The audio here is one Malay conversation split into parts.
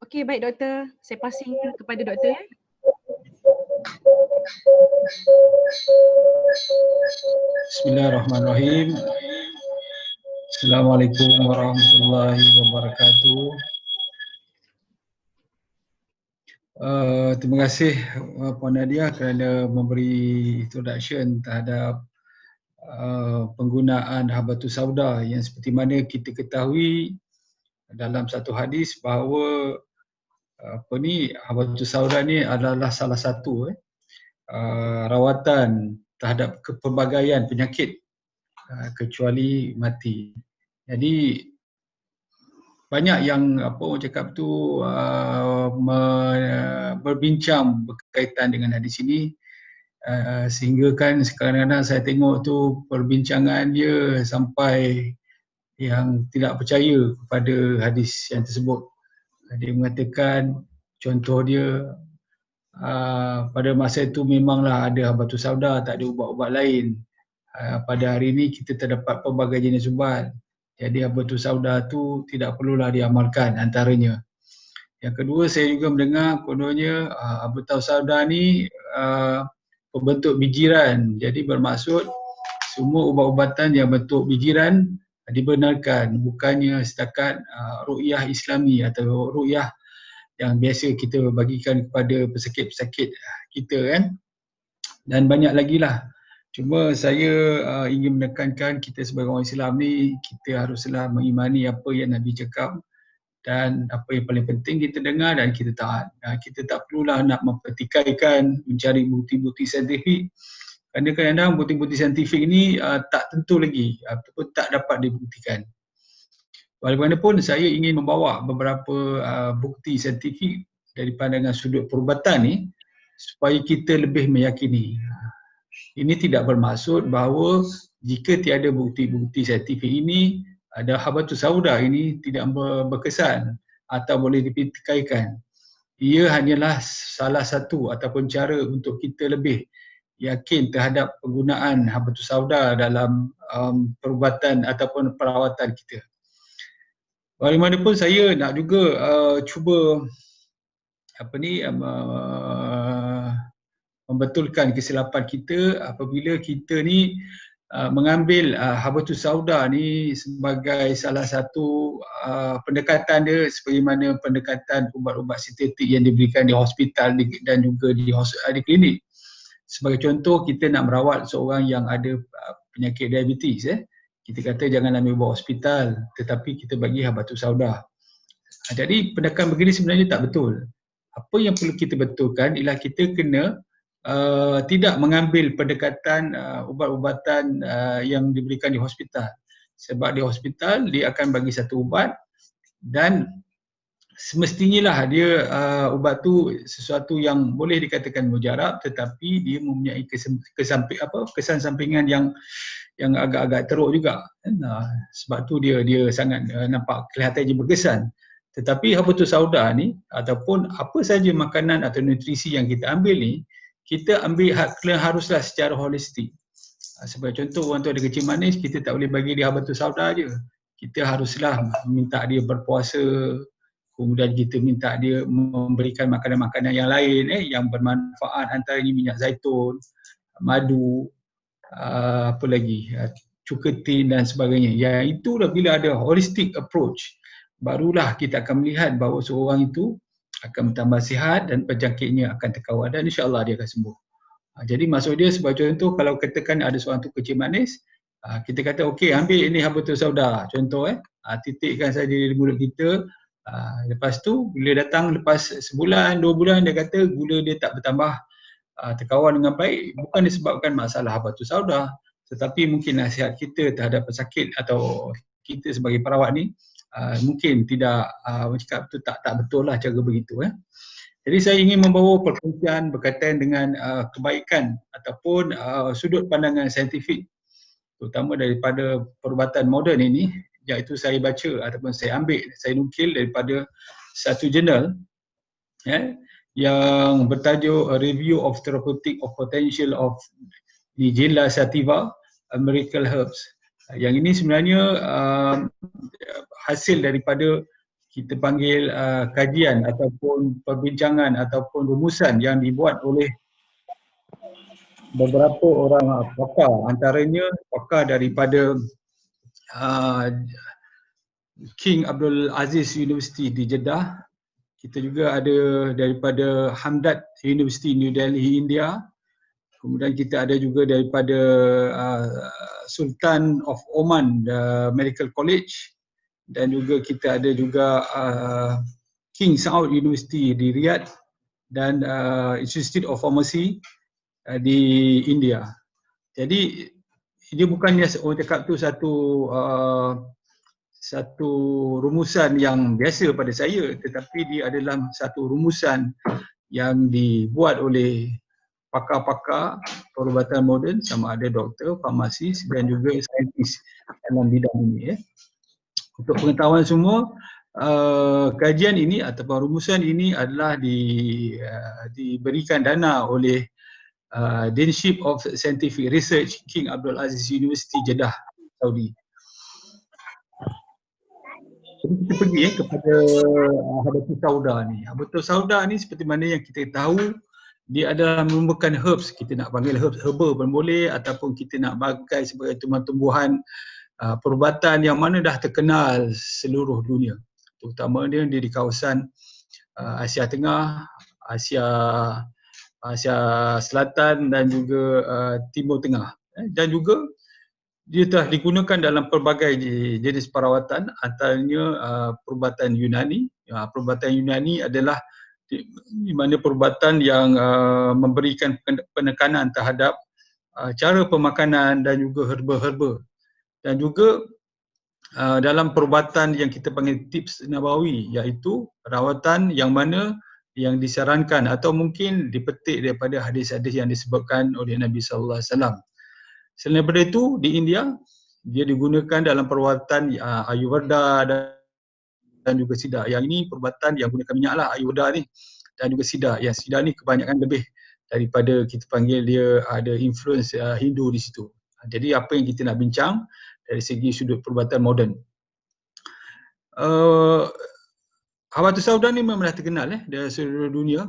Okey, baik doktor. Saya passing kepada doktor ya. Bismillahirrahmanirrahim. Assalamualaikum warahmatullahi wabarakatuh. Terima kasih Puan Nadia kerana memberi introduction terhadap penggunaan habatus sauda yang seperti mana kita ketahui dalam satu hadis bahawa habatus sauda ni adalah salah satu rawatan terhadap kepelbagaian penyakit kecuali mati. Jadi banyak yang orang cakap tu berbincang berkaitan dengan hadis ini, sehingga kan kadang-kadang saya tengok tu perbincangan dia sampai yang tidak percaya kepada hadis yang tersebut. Dia mengatakan contoh dia pada masa itu memanglah ada habatus sauda, tak ada ubat-ubat lain. Pada hari ini kita terdapat pelbagai jenis ubat. Jadi habatus sauda tu tidak perlulah diamalkan antaranya. Yang kedua, saya juga mendengar kononnya habatus sauda ni berbentuk bijiran. Jadi bermaksud semua ubat-ubatan yang bentuk bijiran dibenarkan, bukannya setakat ruqyah Islami atau ruqyah yang biasa kita bagikan kepada pesakit-pesakit kita kan. Dan banyak lagi lah. Cuma saya ingin menekankan kita sebagai orang Islam ni, kita haruslah mengimani apa yang Nabi cakap dan apa yang paling penting kita dengar dan kita taat. Kita tak perlulah nak mempertikaikan, mencari bukti-bukti saintifik, kerana kadang-kadang bukti-bukti saintifik ni tak tentu lagi ataupun tak dapat dibuktikan. Walaupun saya ingin membawa beberapa bukti saintifik dari pandangan sudut perubatan ni supaya kita lebih meyakini. Ini tidak bermaksud bahawa jika tiada bukti-bukti saintifik ini, ada habatus sauda ini tidak berkesan atau boleh dipertikaikan. Ia hanyalah salah satu ataupun cara untuk kita lebih yakin terhadap penggunaan habatus sauda dalam perubatan ataupun perawatan kita. Bagaimanapun saya nak juga cuba membetulkan kesilapan kita apabila kita ni mengambil habatus sauda ni sebagai salah satu pendekatan dia sebagaimana pendekatan ubat-ubat sintetik yang diberikan di hospital dan juga di klinik. Sebagai contoh, kita nak merawat seorang yang ada penyakit diabetes, kita kata jangan ambil ubat hospital tetapi kita bagi habatus sauda. Jadi pendekatan begini sebenarnya tak betul. Apa yang perlu kita betulkan ialah kita kena tidak mengambil pendekatan ubat-ubatan yang diberikan di hospital. Sebab di hospital dia akan bagi satu ubat dan semestinya lah dia ubat tu sesuatu yang boleh dikatakan mujarab tetapi dia mempunyai kesan sampingan yang agak-agak teruk juga. Sebab tu dia sangat nampak kelihatannya berkesan. Tetapi habatus sauda ni ataupun apa saja makanan atau nutrisi yang kita ambil ni, kita ambil haruslah secara holistik. Sebagai contoh, orang tu ada kencing manis, kita tak boleh bagi dia habatus sauda je. Kita haruslah minta dia berpuasa, kemudian kita minta dia memberikan makanan-makanan yang lain yang bermanfaat, antaranya minyak zaitun, madu, apa lagi, cuketin dan sebagainya. Yang itulah bila ada holistic approach, barulah kita akan melihat bahawa seorang itu akan bertambah sihat dan penyakitnya akan terkawal dan insya-Allah dia akan sembuh. Jadi maksud dia sebagai contoh, kalau katakan ada seorang tu kencing manis, kita kata okey, ambil ini habatus sauda contoh, titikkan saja di mulut kita. Lepas tu bila datang lepas sebulan, 2 bulan, dia kata gula dia tak bertambah, terkawal dengan baik, bukan disebabkan masalah habatus sauda, tetapi mungkin nasihat kita terhadap pesakit atau kita sebagai perawat ni mungkin tidak cakap tu tak betul lah cara begitu. Jadi saya ingin membawa perkongsian berkaitan dengan kebaikan ataupun sudut pandangan saintifik terutama daripada perubatan moden ini, iaitu saya baca ataupun saya nukil daripada satu jurnal yang bertajuk A Review of Therapeutic of Potential of Nigella sativa, A Miracle Herbs. Yang ini sebenarnya hasil daripada kita panggil kajian ataupun perbincangan ataupun rumusan yang dibuat oleh beberapa orang pakar, antaranya pakar daripada King Abdul Aziz University di Jeddah. Kita juga ada daripada Hamdard University New Delhi, India. Kemudian kita ada juga daripada Sultan of Oman Medical College, dan juga kita ada juga King Saud University di Riyadh dan Institute of Pharmacy di India. Jadi dia bukannya orang cakap tu satu rumusan yang biasa pada saya, tetapi dia adalah satu rumusan yang dibuat oleh pakar-pakar perubatan moden, sama ada doktor, farmasis dan juga saintis dalam bidang ini. Untuk pengetahuan semua, kajian ini ataupun rumusan ini adalah diberikan dana oleh Deanship of Scientific Research King Abdul Aziz University Jeddah, Saudi. Jadi kita pergi kepada Habatus Sauda ni. Habatus Sauda ni seperti mana yang kita tahu, dia adalah merupakan herbs. Kita nak panggil herbs herba pun boleh, ataupun kita nak pakai sebagai tumbuhan perubatan yang mana dah terkenal seluruh dunia. Terutama dia di kawasan Asia Tengah, Asia Selatan dan juga Timur Tengah. Dan juga dia telah digunakan dalam pelbagai jenis perawatan, antaranya perubatan Yunani. Perubatan Yunani adalah di mana perubatan yang memberikan penekanan terhadap cara pemakanan dan juga herba-herba. Dan juga dalam perubatan yang kita panggil tips nabawi, iaitu perawatan yang mana yang disarankan atau mungkin dipetik daripada hadis-hadis yang disebutkan oleh Nabi sallallahu alaihi wasallam. Selain daripada itu, di India dia digunakan dalam perubatan Ayurveda dan juga Siddha. Yang ini perubatan yang gunakan minyak lah, Ayurveda ni, dan juga Siddha. Yang Siddha ni kebanyakan lebih daripada kita panggil dia ada influence Hindu di situ. Jadi apa yang kita nak bincang dari segi sudut perubatan moden. Habatus Sauda ni memang dah terkenal dari seluruh dunia.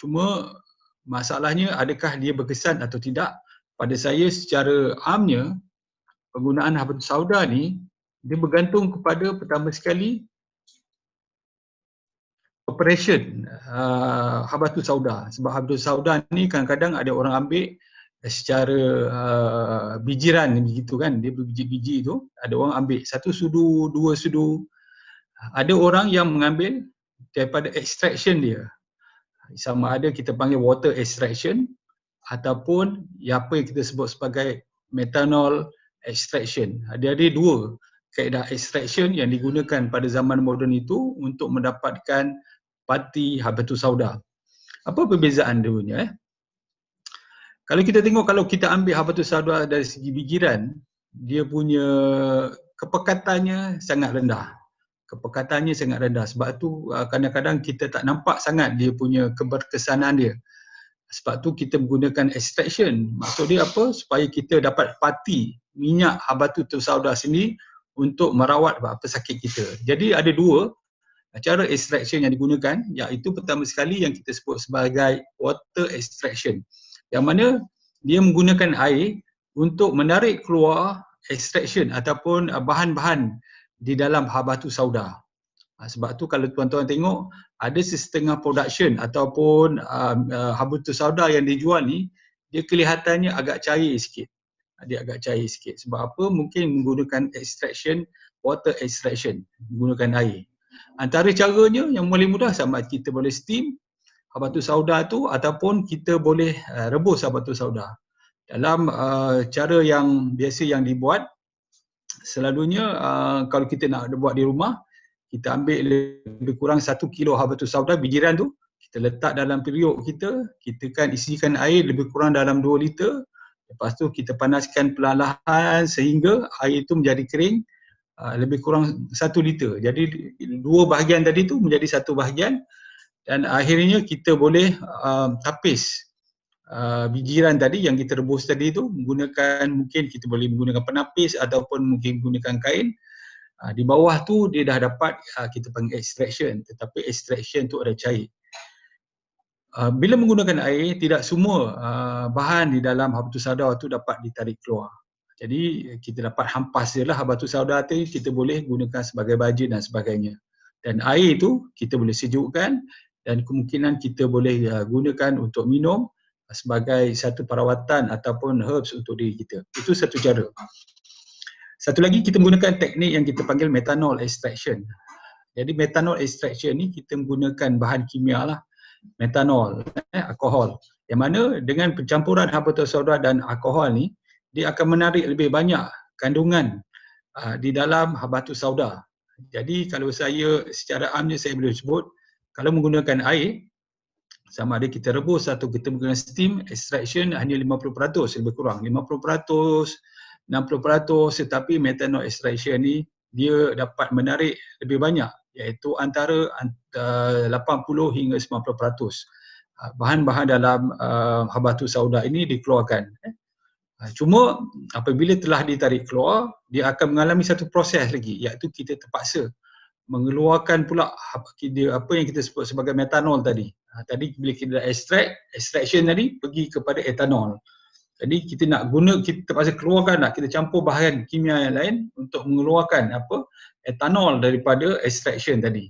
Cuma masalahnya adakah dia berkesan atau tidak? Pada saya secara amnya, penggunaan Habatus Sauda ni dia bergantung kepada pertama sekali operation Habatus Sauda. Sebab Habatus Sauda ni kadang-kadang ada orang ambil secara bijiran begitu kan, dia berbiji-biji tu, ada orang ambil satu sudu, dua sudu. Ada orang yang mengambil daripada extraction dia, sama ada kita panggil water extraction ataupun apa yang kita sebut sebagai methanol extraction. Ada dua kaedah extraction yang digunakan pada zaman moden itu untuk mendapatkan pati Habatus Sauda. Apa perbezaan dia? Kalau kita tengok, kalau kita ambil Habatus Sauda dari segi bijiran, dia punya kepekatannya sangat rendah. Kepekatannya sangat rendah. Sebab tu kadang-kadang kita tak nampak sangat dia punya keberkesanan dia. Sebab tu kita menggunakan extraction. Maksud dia apa? Supaya kita dapat pati minyak Habatus Sauda sendiri untuk merawat apa sakit kita. Jadi ada dua cara extraction yang digunakan, iaitu pertama sekali yang kita sebut sebagai water extraction, yang mana dia menggunakan air untuk menarik keluar extraction ataupun bahan-bahan di dalam Habatus Sauda. Sebab tu kalau tuan-tuan tengok, ada setengah production ataupun Habatus Sauda yang dijual ni, dia kelihatannya agak cair sikit. Dia agak cair sikit. Sebab apa? Mungkin menggunakan extraction, water extraction, menggunakan air. Antara caranya yang paling mudah, sama kita boleh steam Habatus Sauda tu ataupun kita boleh rebus Habatus Sauda. Dalam cara yang biasa yang dibuat, selalunya kalau kita nak buat di rumah, kita ambil lebih kurang 1 kilo Habatus Sauda, bijiran tu, kita letak dalam periuk kita kan isikan air lebih kurang dalam 2 liter. Lepas tu kita panaskan perlahan-lahan sehingga air itu menjadi kering, lebih kurang 1 liter. Jadi 2 bahagian tadi tu menjadi 1 bahagian, dan akhirnya kita boleh tapis bijiran tadi yang kita rebus tadi tu menggunakan, mungkin kita boleh menggunakan penapis ataupun mungkin menggunakan kain. Di bawah tu dia dah dapat kita panggil extraction, tetapi extraction tu ada cair. Bila menggunakan air, tidak semua bahan di dalam habatus sauda tu dapat ditarik keluar. Jadi kita dapat hampas je lah habatus sauda tu, kita boleh gunakan sebagai baja dan sebagainya. Dan air tu kita boleh sejukkan dan kemungkinan kita boleh gunakan untuk minum sebagai satu perawatan ataupun herbs untuk diri kita. Itu satu cara. Satu lagi kita menggunakan teknik yang kita panggil methanol extraction. Jadi methanol extraction ni kita menggunakan bahan kimia lah, methanol, alkohol. Yang mana dengan pencampuran habatus sauda dan alkohol ni, dia akan menarik lebih banyak kandungan di dalam habatus sauda. Jadi kalau saya secara amnya saya boleh sebut, kalau menggunakan air, sama ada kita rebus atau kita menggunakan steam extraction hanya 50% lebih kurang, 50%, 60%, tetapi methanol extraction ni dia dapat menarik lebih banyak, iaitu antara 80 hingga 90% bahan-bahan dalam habatus sauda ini dikeluarkan. Cuma apabila telah ditarik keluar, dia akan mengalami satu proses lagi, iaitu kita terpaksa mengeluarkan pula apa yang kita sebut sebagai metanol tadi. Tadi bila kita extraction tadi pergi kepada etanol. Jadi kita nak guna, kita terpaksa keluarkan, kita campur bahan kimia yang lain untuk mengeluarkan etanol daripada extraction tadi.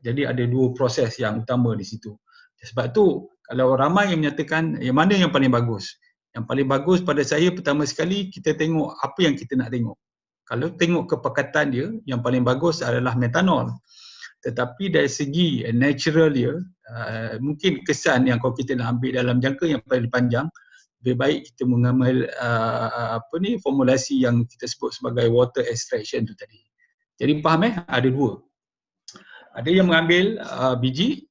Jadi ada dua proses yang utama di situ. Sebab tu kalau ramai yang menyatakan yang mana yang paling bagus? Yang paling bagus pada saya pertama sekali kita tengok apa yang kita nak tengok. Kalau tengok kepekatan dia, yang paling bagus adalah metanol. Tetapi dari segi natural dia, mungkin kesan yang kalau kita nak ambil dalam jangka yang paling panjang, lebih baik kita mengambil formulasi yang kita sebut sebagai water extraction tu tadi. Jadi faham ada dua. Ada yang mengambil biji,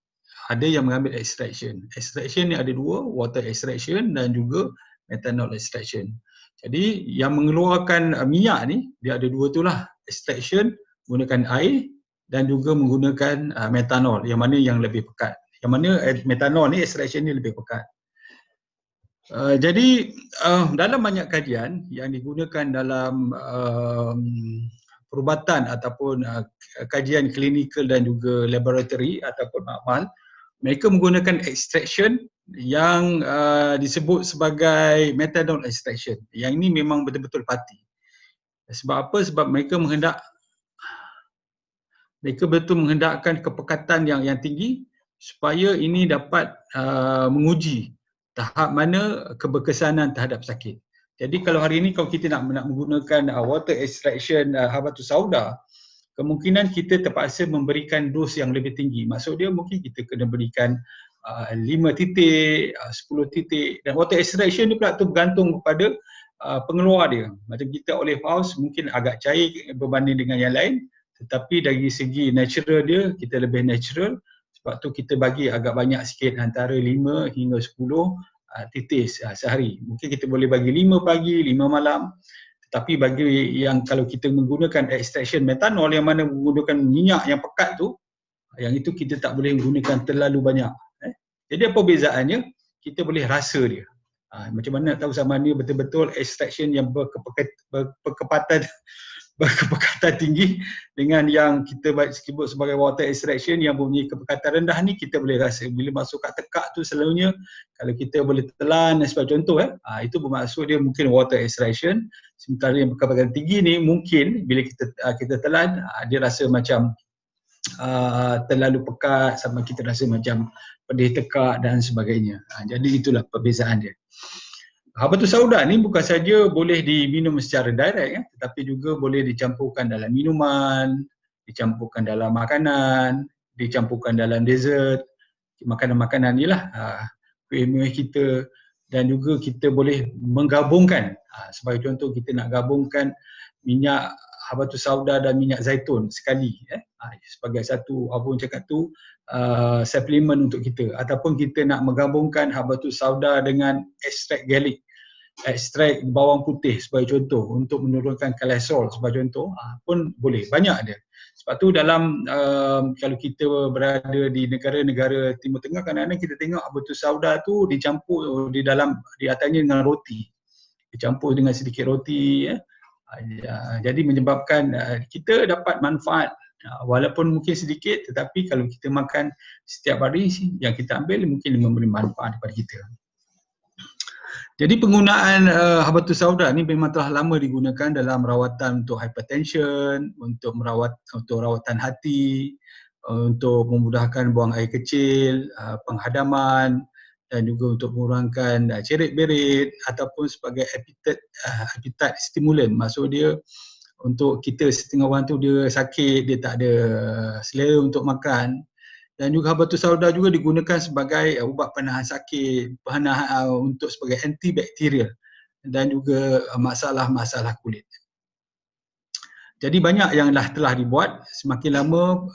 ada yang mengambil extraction. Extraction ni ada dua, water extraction dan juga methanol extraction. Jadi yang mengeluarkan minyak ni, dia ada dua tu lah. Extraction menggunakan air dan juga menggunakan methanol, yang mana yang lebih pekat. Yang mana methanol ni, extraction ni lebih pekat. Jadi dalam banyak kajian yang digunakan dalam perubatan ataupun kajian klinikal dan juga laboratory ataupun makmal, mereka menggunakan extraction yang disebut sebagai methanol extraction. Yang ini memang betul-betul pasti. Sebab apa? Sebab mereka betul menghendakkan kepekatan yang tinggi supaya ini dapat menguji tahap mana keberkesanan terhadap sakit. Jadi kalau hari ini kalau kita nak menggunakan water extraction habatus sauda, kemungkinan kita terpaksa memberikan dos yang lebih tinggi. Maksud dia mungkin kita kena berikan 5 titik, 10 titik, dan water extraction ni pula tu bergantung kepada pengeluar dia. Macam kita olive house mungkin agak cair berbanding dengan yang lain, tetapi dari segi natural dia, kita lebih natural. Sebab tu kita bagi agak banyak sikit, antara 5 hingga 10 titis sehari. Mungkin kita boleh bagi 5 pagi, 5 malam. Tetapi bagi yang kalau kita menggunakan extraction metanol yang mana menggunakan minyak yang pekat tu, yang itu kita tak boleh menggunakan terlalu banyak. Jadi apa bezaannya? Kita boleh rasa dia. Macam mana nak tahu sama ni betul-betul extraction yang berkepekatan tinggi dengan yang kita sebut sebagai water extraction yang mempunyai kepekatan rendah ni, kita boleh rasa. Bila masuk kat tekak tu selalunya kalau kita boleh telan sebagai contoh itu bermaksud dia mungkin water extraction. Sementara yang berkepekatan tinggi ni mungkin bila kita telan dia rasa macam terlalu pekat, sama kita rasa macam pedih tekak dan sebagainya. Jadi itulah perbezaan dia. Habatus sauda ni bukan saja boleh diminum secara direct, tetapi juga boleh dicampurkan dalam minuman, dicampurkan dalam makanan, dicampurkan dalam dessert, makanan-makanan ni lah, kuih-muih kita, dan juga kita boleh menggabungkan. Sebagai contoh, kita nak gabungkan minyak habatus sauda dan minyak zaitun sekali sebagai satu, apa pun cakap tu, suplemen untuk kita. Ataupun kita nak menggabungkan habatus sauda dengan ekstrak garlic, ekstrak bawang putih sebagai contoh untuk menurunkan kolesterol sebagai contoh, pun boleh, banyak dia. Sebab tu dalam kalau kita berada di negara-negara Timur Tengah, kadang-kadang kita tengok habatus sauda tu dicampur di atasnya dengan roti, dicampur dengan sedikit roti, Jadi menyebabkan kita dapat manfaat walaupun mungkin sedikit, tetapi kalau kita makan setiap hari yang kita ambil mungkin memberi manfaat kepada kita. Jadi penggunaan habatus sauda ni memang telah lama digunakan dalam rawatan untuk hypertension, untuk rawatan hati, untuk memudahkan buang air kecil, penghadaman, dan juga untuk mengurangkan cerit-berit ataupun sebagai appetite stimulant. Maksud dia untuk kita setengah orang tu dia sakit, dia tak ada selera untuk makan. Dan juga habatus sauda juga digunakan sebagai ubat penahan sakit, untuk sebagai antibakterial dan juga masalah-masalah kulit. Jadi banyak yang telah dibuat, semakin lama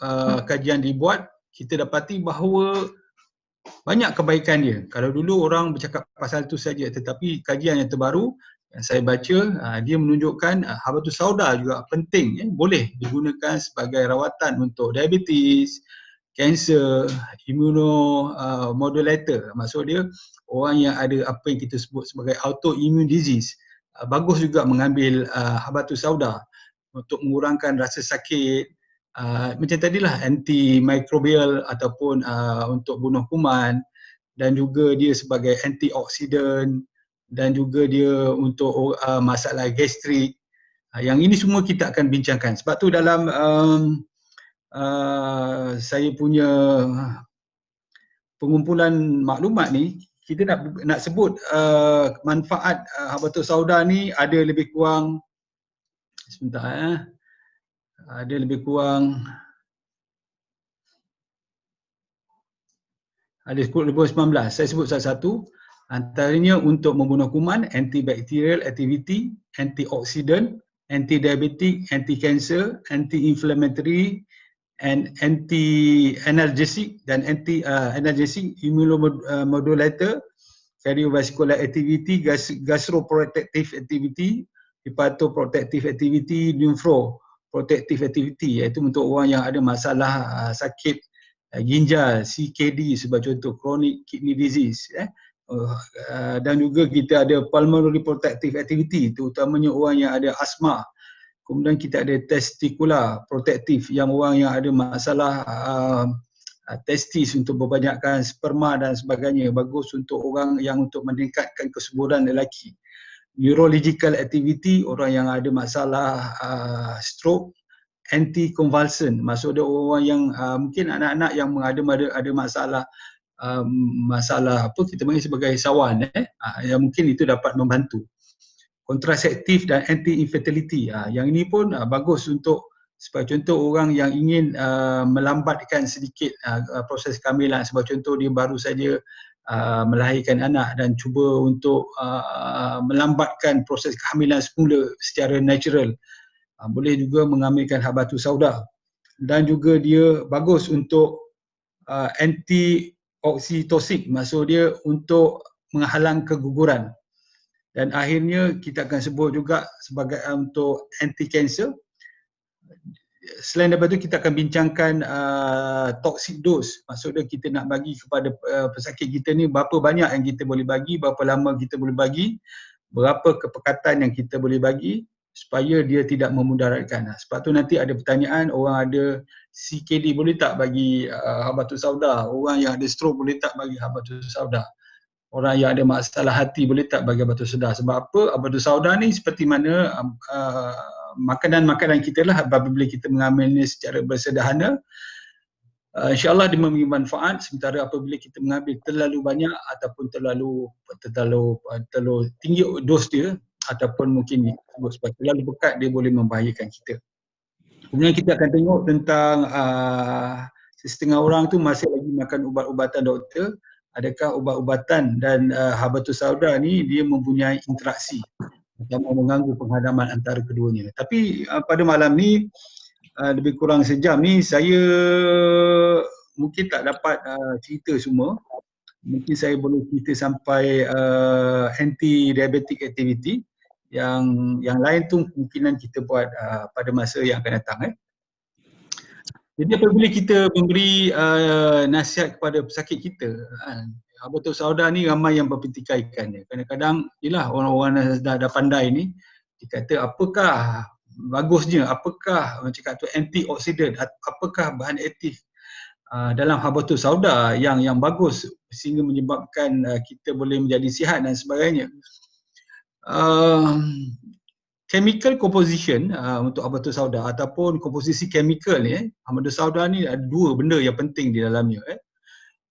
kajian dibuat, kita dapati bahawa banyak kebaikan dia. Kalau dulu orang bercakap pasal itu saja, tetapi kajian yang terbaru yang saya baca, dia menunjukkan habatus sauda juga penting, boleh digunakan sebagai rawatan untuk diabetes, kanser, immunomodulator. Maksud dia orang yang ada apa yang kita sebut sebagai autoimmune disease, bagus juga mengambil habatus sauda untuk mengurangkan rasa sakit, macam tadilah antimikrobial ataupun untuk bunuh kuman, dan juga dia sebagai antioksidan, dan juga dia untuk masalah gastrik. Yang ini semua kita akan bincangkan. Sebab tu dalam saya punya pengumpulan maklumat ni, kita nak sebut manfaat habatus sauda ni ada lebih kurang, sebentar ada lebih kurang ada 19. Saya sebut satu-satu. Antaranya untuk membunuh kuman, antibacterial activity, antioksidan, anti-diabetic, anti-cancer, anti-inflammatory, and anti-analgesic dan anti-analgesic, immunomodulator, cardiovascular activity, gastroprotective activity, hepatoprotective activity, nephroprotective activity, iaitu untuk orang yang ada masalah sakit ginjal, CKD sebagai contoh, chronic kidney disease, dan juga kita ada pulmonary protective activity, terutamanya orang yang ada asma. Kemudian kita ada testicular protective, yang orang yang ada masalah testis untuk berbanyakkan sperma dan sebagainya, bagus untuk orang yang untuk meningkatkan kesuburan lelaki. Neurological activity, orang yang ada masalah stroke. Anti-convulsant, maksud dia orang yang mungkin anak-anak yang ada masalah masalah apa kita panggil sebagai sawan, yang mungkin itu dapat membantu. Kontraseptif dan anti-infertility, yang ini pun bagus untuk sebagai contoh orang yang ingin melambatkan sedikit proses kehamilan. Sebagai contoh dia baru saja melahirkan anak dan cuba untuk melambatkan proses kehamilan semula secara natural, boleh juga mengambilkan habatus sauda. Dan juga dia bagus untuk anti-oksitosin, maksud dia untuk menghalang keguguran. Dan akhirnya kita akan sebut juga sebagai untuk anti-cancer. Selain daripada itu, kita akan bincangkan toxic dose, maksud dia kita nak bagi kepada pesakit kita ni berapa banyak yang kita boleh bagi, berapa lama kita boleh bagi, berapa kepekatan yang kita boleh bagi supaya dia tidak memudaratkan. Sebab tu nanti ada pertanyaan, orang ada CKD boleh tak bagi habatus sauda, orang yang ada stroke boleh tak bagi habatus sauda, orang yang ada masalah hati boleh tak bagi habatus sauda. Sebab apa? Habatus sauda ni seperti mana makanan-makanan kita lah, apabila kita mengambilnya secara bersederhana, insyaAllah dia memberi manfaat. Sementara apabila kita mengambil terlalu banyak ataupun terlalu tinggi dos dia, ataupun mungkin disebut sebagai terlalu pekat, dia boleh membahayakan kita. Kemudian kita akan tengok tentang setengah orang tu masih lagi makan ubat-ubatan doktor. Adakah ubat-ubatan dan habatus sauda ni dia mempunyai interaksi yang mengganggu penghadaman antara keduanya. Tapi pada malam ni lebih kurang sejam ni saya mungkin tak dapat cerita semua. Mungkin saya boleh cerita sampai anti-diabetic activity. Yang lain tu kemungkinan kita buat pada masa yang akan datang. Jadi apabila kita memberi nasihat kepada pesakit kita, habatus sauda ni ramai yang berpetikaikannya. Kadang-kadang ialah orang-orang dah pandai ni, Dia kata apakah bagusnya, apakah orang cakap tu antioksidan, apakah bahan aktif dalam habatus sauda yang bagus sehingga menyebabkan kita boleh menjadi sihat dan sebagainya. Chemical composition untuk habatus sauda ataupun komposisi chemical ni, habatus sauda ni ada dua benda yang penting di dalamnya.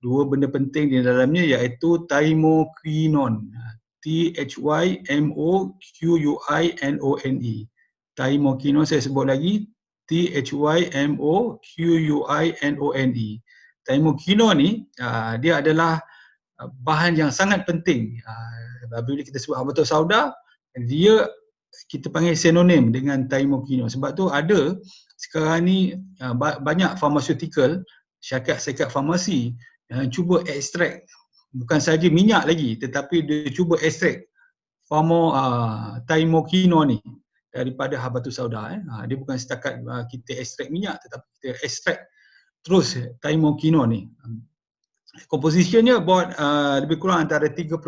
Dua benda penting di dalamnya iaitu thymoquinone. Thymoquinone. Thymoquinone saya sebut lagi, Thymoquinone. Thymoquinone ni dia adalah bahan yang sangat penting. Bila kita sebut habatus sauda, dia kita panggil sinonim dengan thymoquinone. Sebab tu ada sekarang ni banyak pharmaceutical, syarikat farmasi yang cuba ekstrak bukan saja minyak lagi, tetapi dia cuba ekstrak thymoquinone ni daripada habatus sauda. Dia bukan setakat kita ekstrak minyak, tetapi kita ekstrak terus thymoquinone ni. Komposisinya buat lebih kurang antara 30%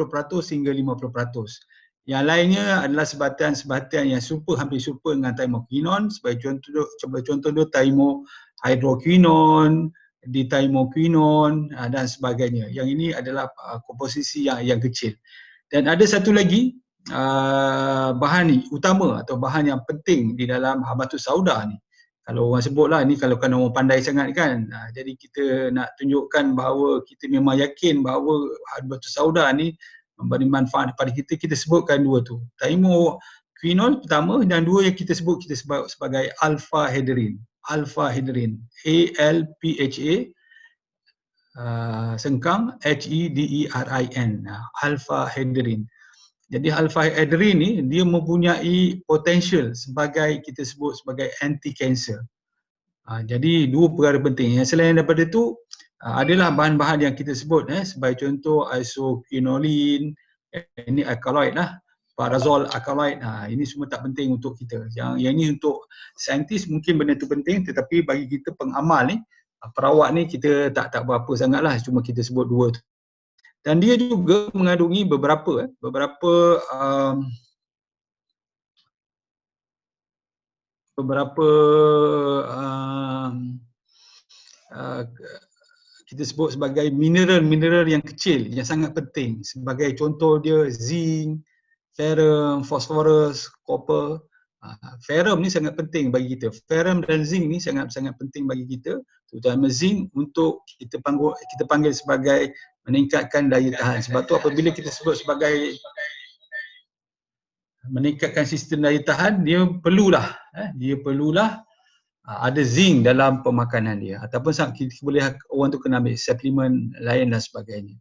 hingga 50%. Yang lainnya adalah sebatian-sebatian yang hampir serupa dengan thymoquinone. Sebagai contoh dia thymohydroquinone, dithymoquinone dan sebagainya. Yang ini adalah komposisi yang kecil. Dan ada satu lagi bahan utama atau bahan yang penting di dalam habatus sauda ni. Kalau orang sebutlah ni, kalau kan orang pandai sangat kan. Jadi kita nak tunjukkan bahawa kita memang yakin bahawa habatus sauda ni memberi manfaat kepada kita, kita sebutkan dua tu. Thymoquinone pertama dan dua yang kita sebut sebagai alpha hedrin. Alpha hedrin. ALPHA sengkang HEDERIN. Alpha hedrin. Jadi alpha hedrin ni dia mempunyai potential sebagai kita sebut sebagai anti-cancer. Jadi dua perkara penting. Yang selain daripada itu adalah bahan-bahan yang kita sebut sebagai contoh isoquinoline, ini alkaloid lah, parazole alkaloid. Ini semua tak penting untuk kita. Yang ini untuk saintis mungkin benda tu penting, tetapi bagi kita pengamal ni, perawat ni kita tak berapa sangatlah, cuma kita sebut dua tu. Dan dia juga mengandungi beberapa kita sebut sebagai mineral yang kecil yang sangat penting. Sebagai contoh dia zinc, ferrum, phosphorus, copper. Ferrum ni sangat penting bagi kita. Ferrum dan zinc ni sangat-sangat penting bagi kita. Terutama zinc untuk kita panggil sebagai meningkatkan daya tahan. Sebab tu apabila kita sebut sebagai meningkatkan sistem daya tahan, dia perlulah ada zinc dalam pemakanan dia, ataupun kita boleh orang tu kena ambil suplemen lain dan sebagainya.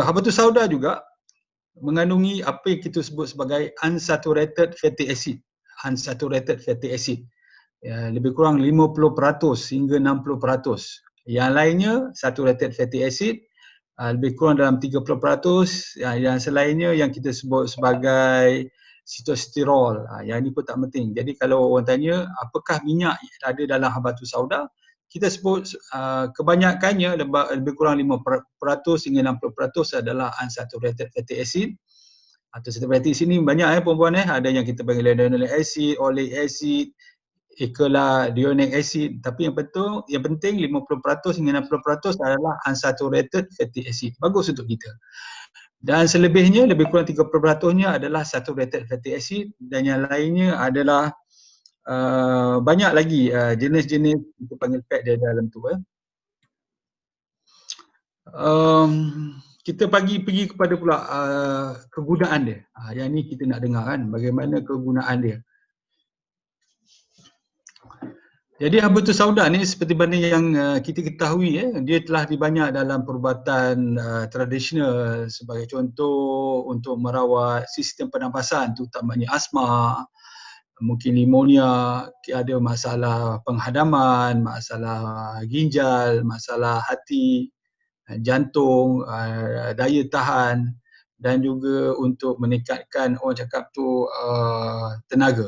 Habatus sauda juga mengandungi apa yang kita sebut sebagai unsaturated fatty acid. Unsaturated fatty acid. Lebih kurang 50% hingga 60%. Yang lainnya saturated fatty acid lebih kurang dalam 30%. Yang selainnya yang kita sebut sebagai sitosterol. Yang ini pun tak penting. Jadi kalau orang tanya apakah minyak ada dalam habatus sauda, kita sebut kebanyakannya lebih kurang 5% hingga 60% adalah unsaturated fatty acid. Atau saturated acid ni banyak perempuan ada yang kita panggil linoleic acid, oleic acid, ecalladionic acid, tapi yang penting 50% hingga 60% adalah unsaturated fatty acid. Bagus untuk kita. Dan selebihnya lebih kurang 30%-nya adalah saturated fatty acid, dan yang lainnya adalah banyak lagi jenis-jenis kita panggil fat di dalam tu. Kita pergi kepada pula kegunaan dia. Yang ni kita nak dengar kan, bagaimana kegunaan dia. Jadi habatus sauda ni seperti mana yang kita ketahui, dia telah dibanyak dalam perubatan tradisional, sebagai contoh untuk merawat sistem pernafasan, terutamanya asma, mungkin pneumonia, ada masalah penghadaman, masalah ginjal, masalah hati, jantung, daya tahan, dan juga untuk meningkatkan orang cakap tu tenaga.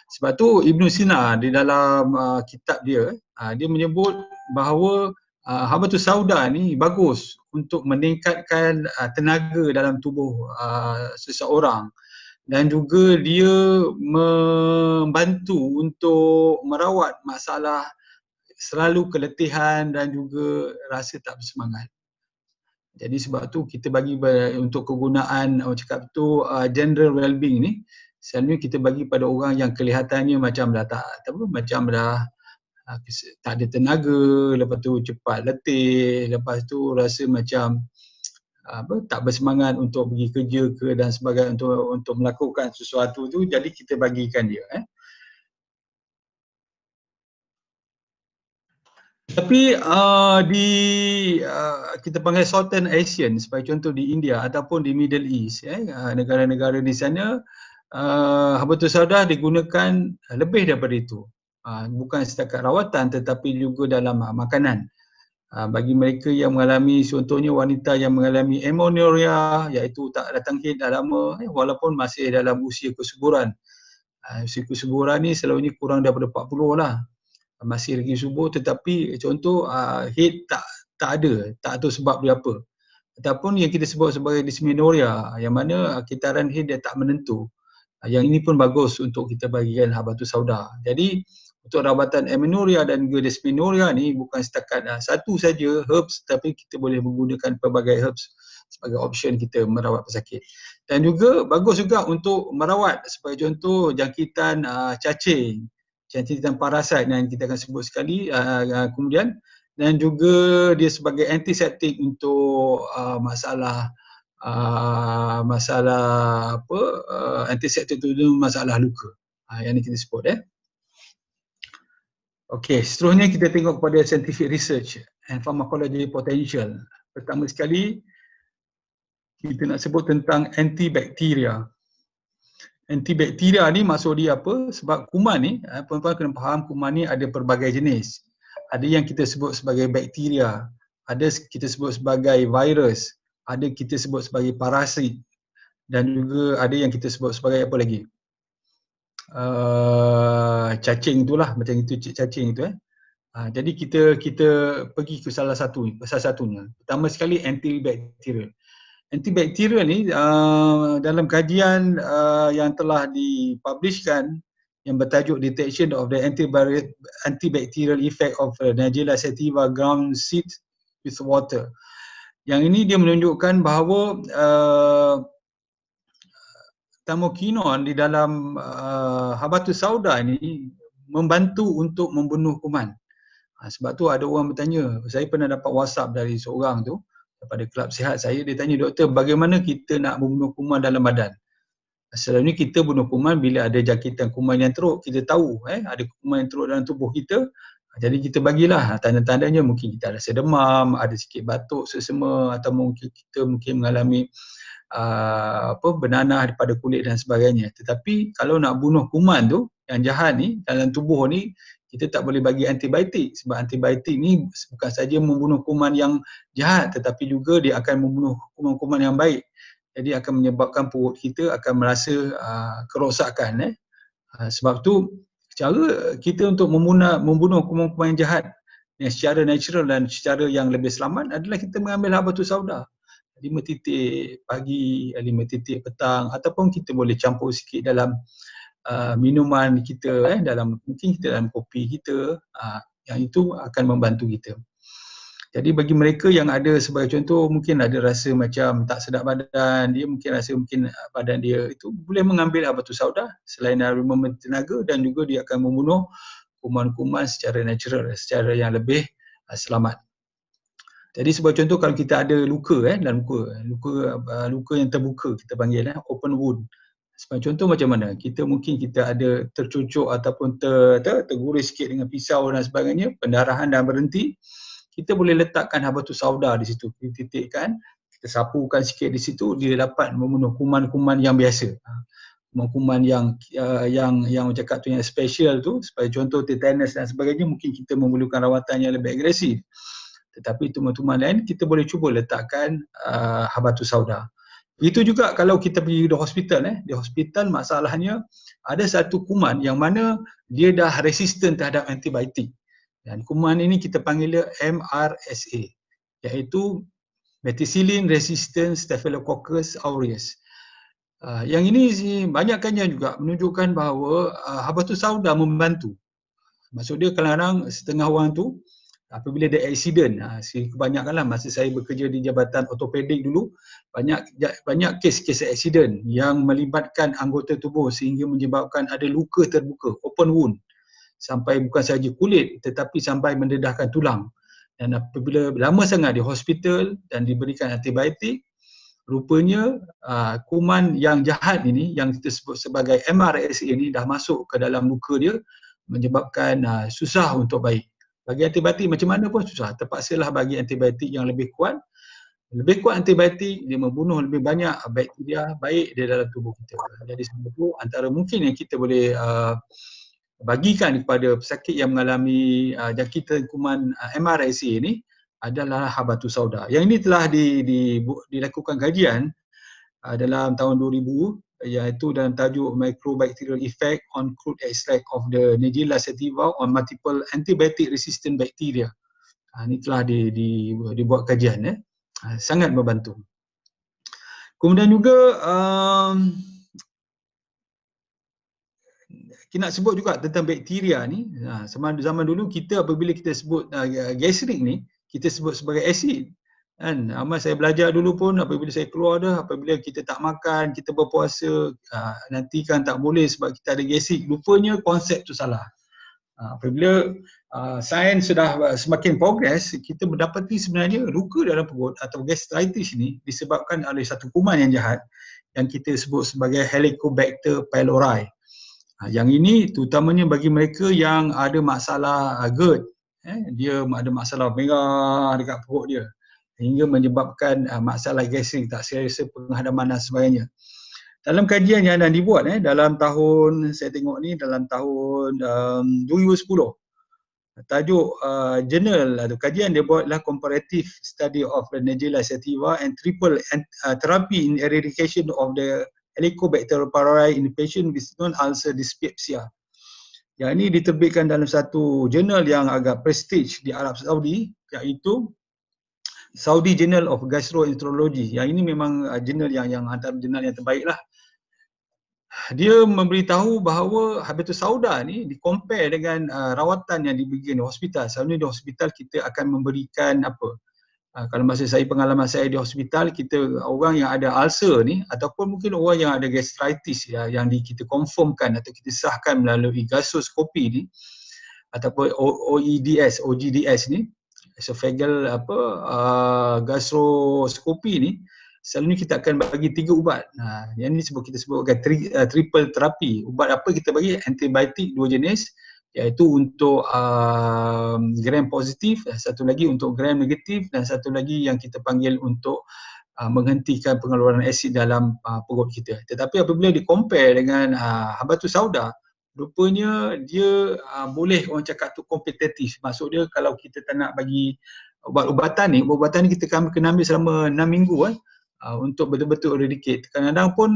Sebab tu Ibn Sina di dalam kitab dia, dia menyebut bahawa habatus sauda ni bagus untuk meningkatkan tenaga dalam tubuh seseorang. dan juga dia membantu untuk merawat masalah selalu keletihan dan juga rasa tak bersemangat. Jadi sebab tu kita bagi untuk kegunaan orang cakap tu general well-being ni, selalunya kita bagi pada orang yang kelihatannya macam dah macam dah tak ada tenaga, lepas tu cepat letih, lepas tu rasa macam tak bersemangat untuk pergi kerja ke dan sebagainya, untuk melakukan sesuatu tu, jadi kita bagikan dia. Tapi kita panggil Southern Asian, sebagai contoh di India ataupun di Middle East, negara-negara di sana, habatus sauda digunakan lebih daripada itu. Bukan setakat rawatan tetapi juga dalam makanan. Bagi mereka yang mengalami, contohnya wanita yang mengalami amenorrhea, iaitu tak datang haid dah lama, walaupun masih dalam usia kesuburan. Usia kesuburan ni selalunya kurang daripada 40 lah. Masih lagi subur, tetapi contoh haid tak ada, tak tahu sebab dia apa. Ataupun yang kita sebut sebagai dysmenorrhea, yang mana kitaran haid dia tak menentu. Yang ini pun bagus untuk kita bagikan habatus sauda. Jadi untuk rawatan amenorrhea dan juga dysmenorrhea ni bukan setakat satu saja herbs, tapi kita boleh menggunakan pelbagai herbs sebagai option kita merawat pesakit. Dan juga bagus juga untuk merawat, sebagai contoh jangkitan cacing, jangkitan parasit yang kita akan sebut sekali kemudian, dan juga dia sebagai antiseptik untuk masalah antiseptik tu masalah luka, yang ni kita sebut. Okey, seterusnya kita tengok kepada scientific research and pharmacology potential. Pertama sekali kita nak sebut tentang antibakteria. Antibakteria ni maksud dia apa? Sebab kuman ni, puan-puan kena faham, kuman ni ada pelbagai jenis. Ada yang kita sebut sebagai bakteria, ada kita sebut sebagai virus, ada kita sebut sebagai parasit, dan juga ada yang kita sebut sebagai apa lagi? Cacing itulah, macam itu cacing itu. Jadi kita pergi ke salah satunya. Pertama sekali antibakterial. Antibakterial ni dalam kajian yang telah dipublishkan yang bertajuk Detection of the Antibacterial Effect of Nigella sativa ground seed with water. Yang ini dia menunjukkan bahawa tamokinon di dalam habatus sauda ni membantu untuk membunuh kuman. Sebab tu ada orang bertanya, saya pernah dapat WhatsApp dari seorang tu daripada kelab sihat saya, dia tanya, doktor, bagaimana kita nak membunuh kuman dalam badan? Selalunya kita bunuh kuman bila ada jangkitan kuman yang teruk, kita tahu ada kuman yang teruk dalam tubuh kita. Jadi kita bagilah tanda-tandanya, mungkin kita rasa demam, ada sikit batuk, sesema, atau mungkin kita mengalami bernanah pada kulit dan sebagainya. Tetapi kalau nak bunuh kuman tu yang jahat ni dalam tubuh ni, kita tak boleh bagi antibiotik, sebab antibiotik ni bukan saja membunuh kuman yang jahat, tetapi juga dia akan membunuh kuman-kuman yang baik. Jadi akan menyebabkan perut kita akan merasa kerosakan. Sebab tu cara kita untuk membunuh kuman-kuman yang jahat yang secara natural dan secara yang lebih selamat adalah kita mengambil habatus sauda. 5 titik pagi, 5 titik petang, ataupun kita boleh campur sikit dalam minuman kita, mungkin kita dalam kopi kita, yang itu akan membantu kita. Jadi bagi mereka yang ada, sebagai contoh, mungkin ada rasa macam tak sedap badan, dia mungkin rasa badan dia itu, boleh mengambil habatus sauda selain dari memberi tenaga, dan juga dia akan membunuh kuman-kuman secara natural, secara yang lebih selamat. Jadi sebagai contoh, kalau kita ada luka dalam luka yang terbuka, kita panggil open wound. Sebagai contoh macam mana? Mungkin kita ada tercucuk ataupun terguris sikit dengan pisau dan sebagainya, pendarahan dah berhenti. Kita boleh letakkan habatus sauda di situ, kita titikkan, kita sapukan sikit di situ, dia dapat membunuh kuman-kuman yang biasa. Kuman-kuman yang cakap tu yang special tu, sebagai contoh tetanus dan sebagainya, mungkin kita memerlukan rawatan yang lebih agresif. Tetapi tuman-tuman lain kita boleh cuba letakkan habatus sauda. Begitu juga kalau kita pergi di hospital. Di hospital masalahnya ada satu kuman yang mana dia dah resisten terhadap antibiotik. Dan kuman ini kita panggil dia MRSA, iaitu Methicillin Resistant Staphylococcus aureus. Yang ini banyak kajian juga menunjukkan bahawa Habatus Sauda membantu. Maksud dia kadang-kadang setengah orang tu apabila ada accident, kebanyakanlah masa saya bekerja di Jabatan Ortopedik dulu, banyak kes-kes accident yang melibatkan anggota tubuh sehingga menyebabkan ada luka terbuka, open wound, sampai bukan sahaja kulit tetapi sampai mendedahkan tulang. Dan apabila lama sangat di hospital dan diberikan antibiotik, rupanya kuman yang jahat ini yang kita sebut sebagai MRSA ini dah masuk ke dalam luka dia, menyebabkan susah untuk baik. Bagi antibiotik macam mana pun susah, terpaksalah bagi antibiotik yang lebih kuat. Lebih kuat antibiotik, dia membunuh lebih banyak bakteria baik di dalam tubuh kita. Jadi sebab itu antara mungkin yang kita boleh bagikan kepada pesakit yang mengalami jangkitan kuman MRSA ini adalah Habatus Sauda. Yang ini telah dilakukan kajian dalam tahun 2000, iaitu dalam tajuk Microbacterial Effect on Crude Extract of the Nigella sativa on Multiple Antibiotic Resistant Bacteria. Ini telah dibuat kajian, sangat membantu. Kemudian juga kita nak sebut juga tentang bakteria ni. Zaman dulu kita apabila kita sebut gastrik ni, kita sebut sebagai asid. Kan, amal saya belajar dulu pun apabila saya keluar dah, apabila kita tak makan, kita berpuasa, nanti kan tak boleh sebab kita ada gastrik. Rupanya konsep tu salah. Apabila sains sudah semakin progres, kita mendapati sebenarnya luka dalam perut atau gastritis ni disebabkan oleh satu kuman yang jahat yang kita sebut sebagai Helicobacter pylori. Yang ini terutamanya bagi mereka yang ada masalah GERD, dia ada masalah merah dekat perut dia hingga menyebabkan masalah gastrik, tak selesa penghadaman dan sebagainya. Dalam kajian yang dah dibuat dalam tahun, saya tengok ni dalam tahun 2010, tajuk jurnal atau kajian dia buat adalah Comparative Study of the Nigella sativa and Triple Therapy in Eradication of the Helicobacter pylori in patient with non-ulcer dyspepsia. Yang ini diterbitkan dalam satu jurnal yang agak prestige di Arab Saudi, iaitu Saudi Journal of Gastroenterology. Yang ini memang jurnal yang antara jurnal yang terbaik lah. Dia memberitahu bahawa Habatus Sauda ni di-compare dengan rawatan yang diberikan di hospital. Selalunya di hospital kita akan memberikan apa? Kalau masa pengalaman saya di hospital, kita orang yang ada ulcer ni ataupun mungkin orang yang ada gastritis yang kita confirmkan atau kita sahkan melalui gastroskopi ni ataupun OGDS ni, esophageal gastroskopi ni, selalunya kita akan bagi 3 ubat. Yang ni kita sebutkan triple terapi. Ubat apa kita bagi? Antibiotik 2 jenis, iaitu untuk gram positif, satu lagi untuk gram negatif, dan satu lagi yang kita panggil untuk menghentikan pengeluaran asid dalam perut kita. Tetapi apabila di-compare dengan Habatus Sauda, rupanya dia boleh orang cakap tu kompetitif. Maksud dia kalau kita tak nak bagi ubat-ubatan ni kita kena ambil selama 6 minggu untuk betul-betul eradicate. Kadang-kadang pun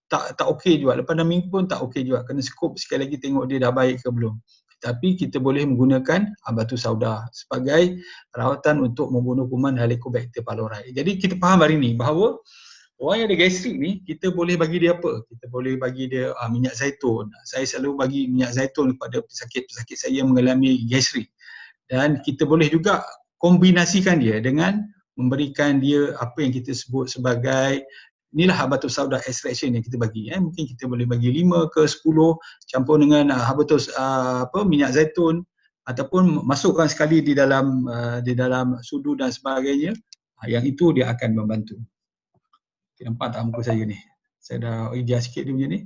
tak okey juga, lepas 6 minggu pun tak okey juga, kena scope sekali lagi tengok dia dah baik ke belum. Tapi kita boleh menggunakan Habatus Sauda sebagai rawatan untuk membunuh kuman Helicobacter pylori. Jadi kita faham hari ni bahawa orang yang ada gastrik ni, kita boleh bagi dia apa? Kita boleh bagi dia minyak zaitun. Saya selalu bagi minyak zaitun kepada pesakit-pesakit saya yang mengalami gastrik. Dan kita boleh juga kombinasikan dia dengan memberikan dia apa yang kita sebut sebagai, inilah Habatus Sauda extraction yang kita bagi. Mungkin kita boleh bagi 5 ke 10 campur dengan Habatus minyak zaitun, ataupun masukkan sekali di dalam sudu dan sebagainya. Yang itu dia akan membantu. Okay, nampak tak muka saya ni? Saya dah adjust sikit dia punya ni.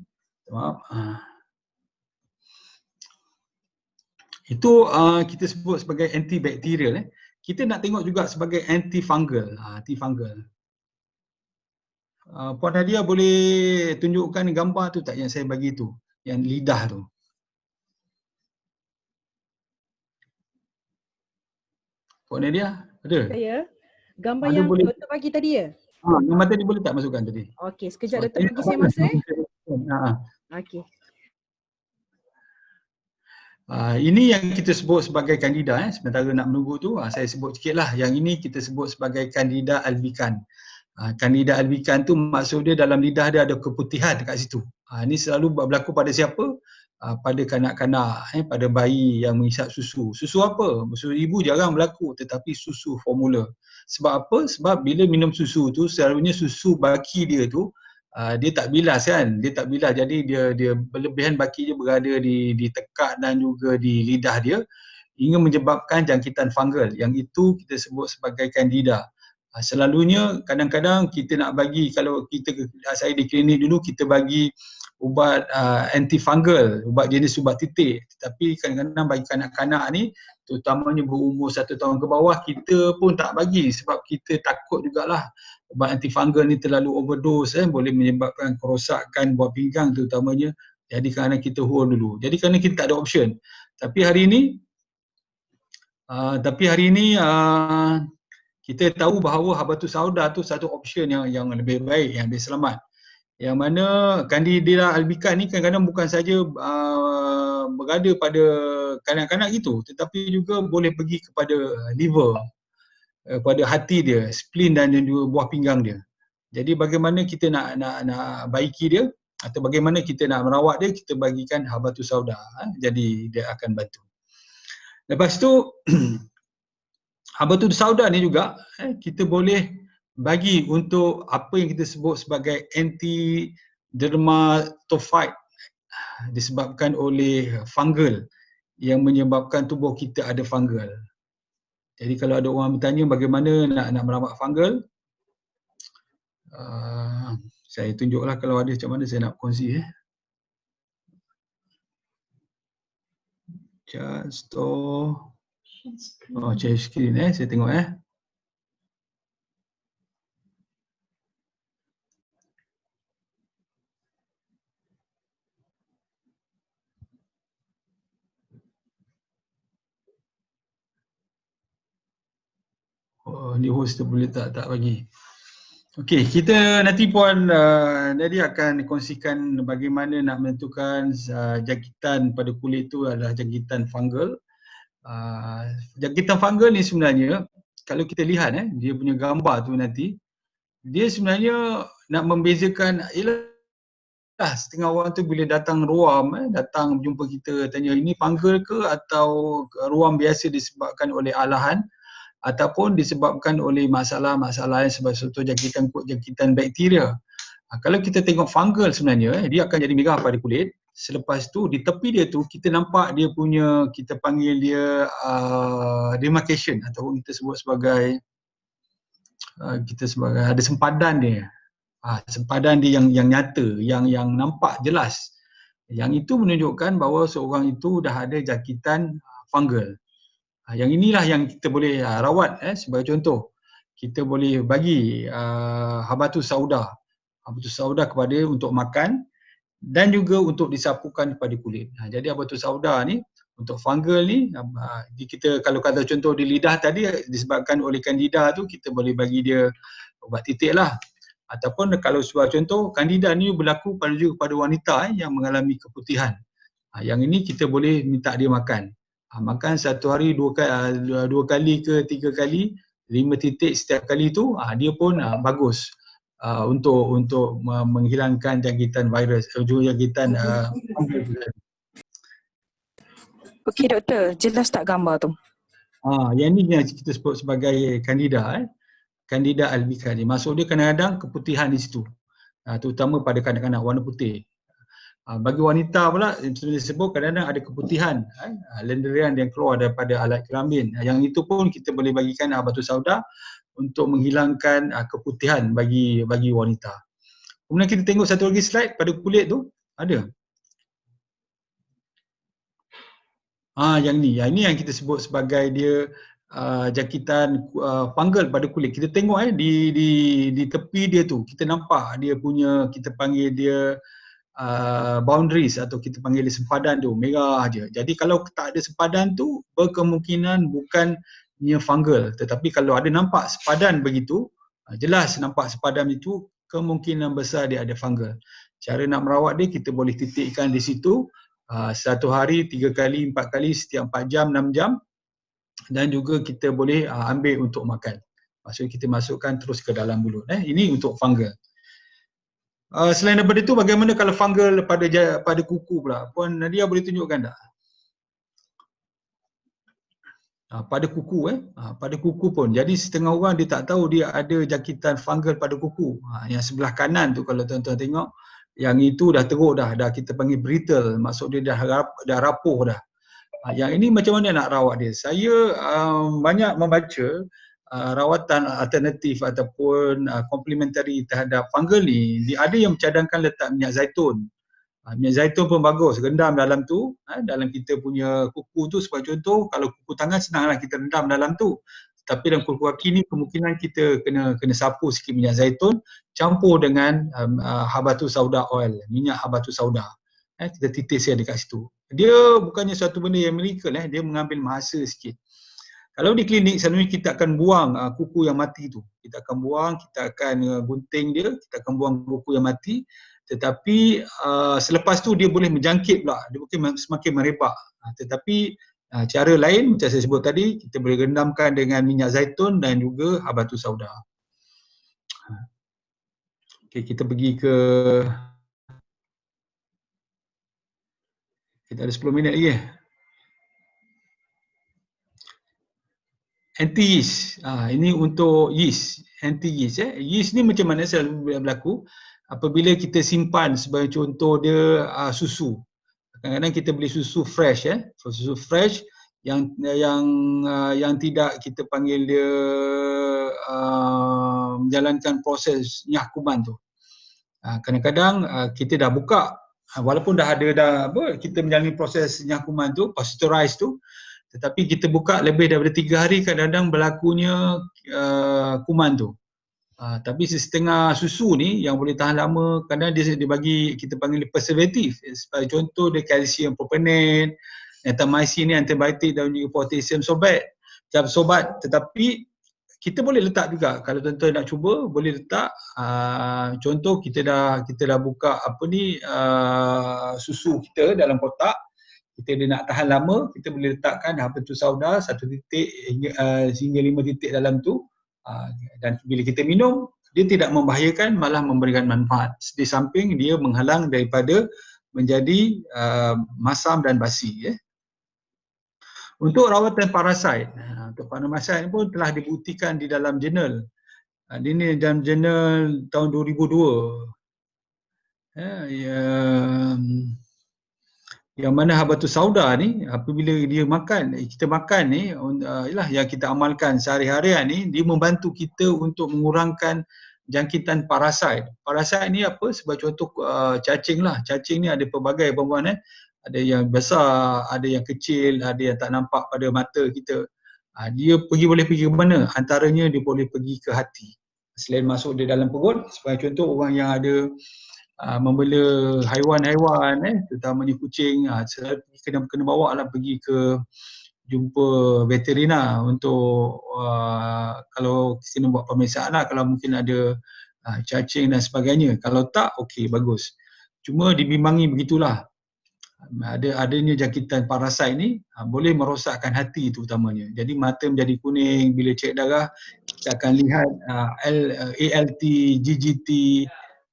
Maaf. Itu kita sebut sebagai antibakterial. Kita nak tengok juga sebagai antifungal. Antifungal. Puan Nadia boleh tunjukkan gambar tu tak yang saya bagi tu? Yang lidah tu. Puan Nadia, ada? Saya. Gambar yang boleh doktor bagi tadi ya? Gambar tadi boleh tak masukkan tadi? Okey, sekejap doktor bagi saya masa Okey. Ini yang kita sebut sebagai Candida. Sementara nak menunggu tu, saya sebut sikit lah. Yang ini kita sebut sebagai Candida albicans. Candida albicans tu maksud dia dalam lidah dia ada keputihan dekat situ. Ini selalu berlaku pada siapa? Pada kanak-kanak, pada bayi yang mengisap susu. Susu apa? Susu ibu jarang berlaku, tetapi susu formula. Sebab apa? Sebab bila minum susu tu, selalunya susu baki dia tu dia tak bilas kan, dia tak bilas, jadi dia berlebihan baki dia berada di tekak dan juga di lidah dia hingga menyebabkan jangkitan fungal, yang itu kita sebut sebagai candida. Selalunya kadang-kadang kita nak bagi, kalau kita, saya di klinik dulu kita bagi ubat antifungal, ubat jenis ubat titik, tetapi kadang-kadang bagi kanak-kanak ni terutamanya berumur 1 tahun ke bawah, kita pun tak bagi sebab kita takut jugalah ubat antifungal ni terlalu overdose, boleh menyebabkan kerosakan buah pinggang terutamanya. Jadi kerana kita hold dulu, jadi kerana kita tak ada option. Tapi hari ini kita tahu bahawa habatus sauda tu satu option yang lebih baik, yang lebih selamat. Yang mana Candida albicans ni kadang-kadang bukan saja berada pada kanak-kanak itu, tetapi juga boleh pergi kepada liver, pada hati dia, spleen dan juga buah pinggang dia. Jadi bagaimana kita nak baiki dia atau bagaimana kita nak merawat dia, kita bagikan habatus sauda. Jadi dia akan bantu. Lepas tu habatus sauda ni juga kita boleh bagi untuk apa yang kita sebut sebagai anti-dermatophyte, disebabkan oleh fungal yang menyebabkan tubuh kita ada fungal. Jadi kalau ada orang bertanya bagaimana nak merawat fungal, saya tunjuklah kalau ada macam mana saya nak kongsi. Just share screen saya tengok ni host tu boleh tak bagi. Okey, kita nanti Puan Nadia akan kongsikan bagaimana nak menentukan jangkitan pada kulit itu adalah jangkitan fungal. Jangkitan fungal ni sebenarnya kalau kita lihat dia punya gambar tu nanti, dia sebenarnya nak membezakan, ialah setengah orang tu bila datang ruam, datang jumpa kita tanya ini fungal ke atau ruam biasa disebabkan oleh alahan ataupun disebabkan oleh masalah-masalah sebab contoh jangkitan bakteria. Kalau kita tengok fungal sebenarnya dia akan jadi merah pada kulit. Selepas tu di tepi dia tu kita nampak dia punya, kita panggil dia demarcation ataupun kita sebut sebagai ada sempadan dia. Sempadan dia yang nyata, yang nampak jelas. Yang itu menunjukkan bahawa seorang itu dah ada jangkitan fungal. Yang inilah yang kita boleh rawat. Sebagai contoh, kita boleh bagi habatus sauda kepada untuk makan dan juga untuk disapukan kepada kulit. Jadi habatus sauda ni untuk fungal ni, kita kalau kata contoh di lidah tadi disebabkan oleh candida tu, kita boleh bagi dia ubat titik lah. Ataupun kalau sebagai contoh, candida ni berlaku pada wanita yang mengalami keputihan. Yang ini kita boleh minta dia makan. Makan satu hari 2 kali ke 3 kali, 5 titik setiap kali tu, dia pun bagus untuk menghilangkan jangkitan virus, jangkitan Okey doktor, jelas tak gambar tu? Yang ni yang kita sebut sebagai candida, Candida albicans ni. Maksud dia kadang-kadang keputihan di situ, terutama pada kanak-kanak warna putih. Bagi wanita pula, seperti disebut, kadang-kadang ada keputihan, lenderian yang keluar daripada alat kelamin. Yang itu pun kita boleh bagikan habatus sauda untuk menghilangkan keputihan bagi wanita. Kemudian kita tengok satu lagi slide pada kulit tu, ada. Yang ni yang kita sebut sebagai dia jangkitan fungal pada kulit. Kita tengok di tepi dia tu, kita nampak dia punya, kita panggil dia boundaries atau kita panggil dia sempadan tu, merah aja. Jadi kalau tak ada sempadan tu, berkemungkinan bukannya fungal. Tetapi kalau ada nampak sempadan begitu, jelas nampak sempadan itu, kemungkinan besar dia ada fungal. Cara nak merawat dia, kita boleh titikkan di situ, satu hari 3 kali, 4 kali, setiap 4 jam, 6 jam, dan juga kita boleh ambil untuk makan. Maksudnya kita masukkan terus ke dalam mulut. Ini untuk fungal. Selain daripada itu, bagaimana kalau fungal pada kuku pula? Puan Nadia boleh tunjukkan tak? Pada kuku pada kuku pun. Jadi setengah orang dia tak tahu dia ada jangkitan fungal pada kuku. Yang sebelah kanan tu kalau tuan-tuan tengok, yang itu dah teruk dah kita panggil brittle, maksud dia dah rapuh dah. Yang ini macam mana nak rawat dia? Saya banyak membaca rawatan alternatif ataupun komplementari terhadap fungal ni. Ada yang mencadangkan letak minyak zaitun. Minyak zaitun pun bagus, rendam dalam tu, dalam kita punya kuku tu. Sebagai contoh, kalau kuku tangan senanglah kita rendam dalam tu. Tapi dalam kuku kaki ni kemungkinan kita kena sapu sikit minyak zaitun campur dengan habatus sauda oil, minyak habatus sauda. Kita titis dia dekat situ. Dia bukannya suatu benda yang miracle, dia mengambil masa sikit. Kalau di klinik selalunya kita akan buang kuku yang mati tu. Kita akan buang, kita akan gunting dia, kita akan buang kuku yang mati. Tetapi selepas tu dia boleh menjangkit pula, dia mungkin semakin merebak. Tetapi cara lain macam saya sebut tadi, kita boleh rendamkan dengan minyak zaitun dan juga habatus sauda. Okay, kita pergi ke, kita ada 10 minit lagi. Anti-yeast, ini untuk yeast, anti-yeast. Yeast ni macam mana selalu berlaku apabila kita simpan, sebagai contoh dia susu. Kadang-kadang kita beli susu fresh, susu fresh yang tidak kita panggil dia menjalankan proses nyah kuman tu. Kadang-kadang kita dah buka, walaupun dah kita menjalani proses nyah kuman tu, pasteurize tu, tetapi kita buka lebih daripada 3 hari, kadang-kadang berlakunya kuman tu. Tapi setengah susu ni yang boleh tahan lama, kadang dia bagi, kita panggil preservatif. Sebagai contoh dia kalsium propanate, netamycin ni antibiotik dan juga potassium sorbat. Tetapi kita boleh letak juga, kalau tuan-tuan nak cuba boleh letak, contoh kita dah buka susu kita dalam kotak, kita dia nak tahan lama, kita boleh letakkan habatus sauda 1 titik hingga 5 titik dalam tu, dan bila kita minum dia tidak membahayakan, malah memberikan manfaat. Di samping dia menghalang daripada menjadi masam dan basi. Untuk rawatan parasit, untuk parasit pun telah dibuktikan di dalam jurnal. Ini dalam jurnal tahun 2002. Yang mana habatus sauda ni apabila kita makan ni, yang kita amalkan sehari-harian ni, dia membantu kita untuk mengurangkan jangkitan parasit. Parasit ni apa? Sebagai contoh cacing lah. Cacing ni ada pelbagai puan-puan. Ada yang besar, ada yang kecil, ada yang tak nampak pada mata kita. Dia boleh pergi ke mana? Antaranya dia boleh pergi ke hati. Selain masuk di dalam perut, sebagai contoh orang yang ada membela haiwan-haiwan, terutamanya kucing, kena bawa lah pergi ke jumpa veterina untuk kalau kita nak buat pemeriksaan lah, kalau mungkin ada cacing dan sebagainya. Kalau tak, okey, bagus. Cuma dibimbangi begitulah. Adanya jangkitan parasit ni boleh merosakkan hati terutamanya. Jadi mata menjadi kuning, bila cek darah kita akan lihat ALT, GGT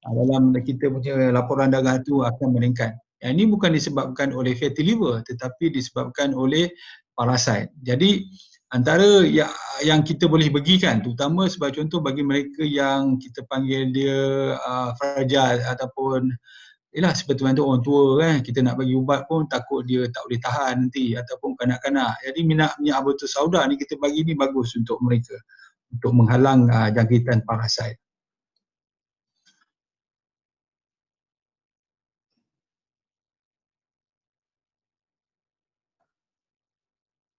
dalam kita punya laporan darah tu akan meningkat. Yang ini bukan disebabkan oleh fatty liver, tetapi disebabkan oleh parasit. Jadi antara yang kita boleh bagikan, terutama sebagai contoh bagi mereka yang kita panggil dia fragile ataupun seperti mana orang tua kita nak bagi ubat pun takut dia tak boleh tahan nanti, ataupun kanak-kanak. Jadi minyak habatus sauda ni kita bagi ni bagus untuk mereka, untuk menghalang jangkitan parasit.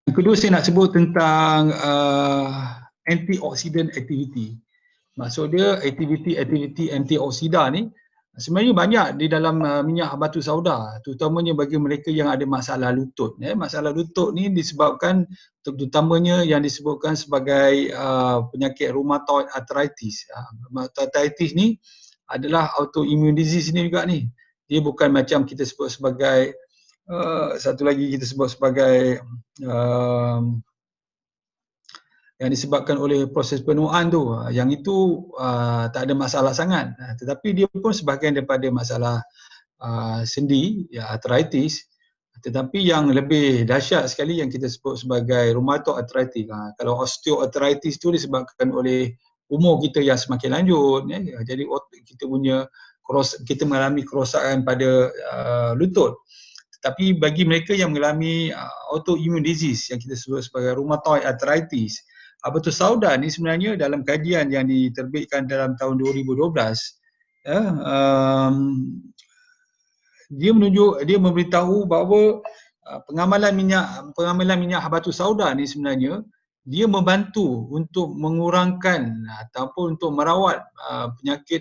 Yang kedua saya nak sebut tentang antioxidant activity. Maksud dia aktiviti antioksidan ni sebenarnya banyak di dalam minyak habatus sauda, terutamanya bagi mereka yang ada masalah lutut. Masalah lutut ni disebabkan terutamanya yang disebutkan sebagai penyakit rheumatoid arthritis. Arthritis ni adalah autoimmune disease ni juga ni. Dia bukan macam kita sebut sebagai satu lagi kita sebut sebagai yang disebabkan oleh proses penuaan tu, yang itu tak ada masalah sangat. Tetapi dia pun sebahagian daripada masalah sendi, ya, arthritis. Tetapi yang lebih dahsyat sekali yang kita sebut sebagai rheumatoid arthritis. Kalau osteoarthritis tu disebabkan oleh umur kita yang semakin lanjut, ya. Jadi kita kita mengalami kerosakan pada lutut. Tetapi bagi mereka yang mengalami autoimmune disease yang kita sebut sebagai rheumatoid arthritis, habatus sauda ni sebenarnya dalam kajian yang diterbitkan dalam tahun 2012, ya, dia memberitahu bahawa pengamalan minyak habatus sauda ni sebenarnya dia membantu untuk mengurangkan ataupun untuk merawat penyakit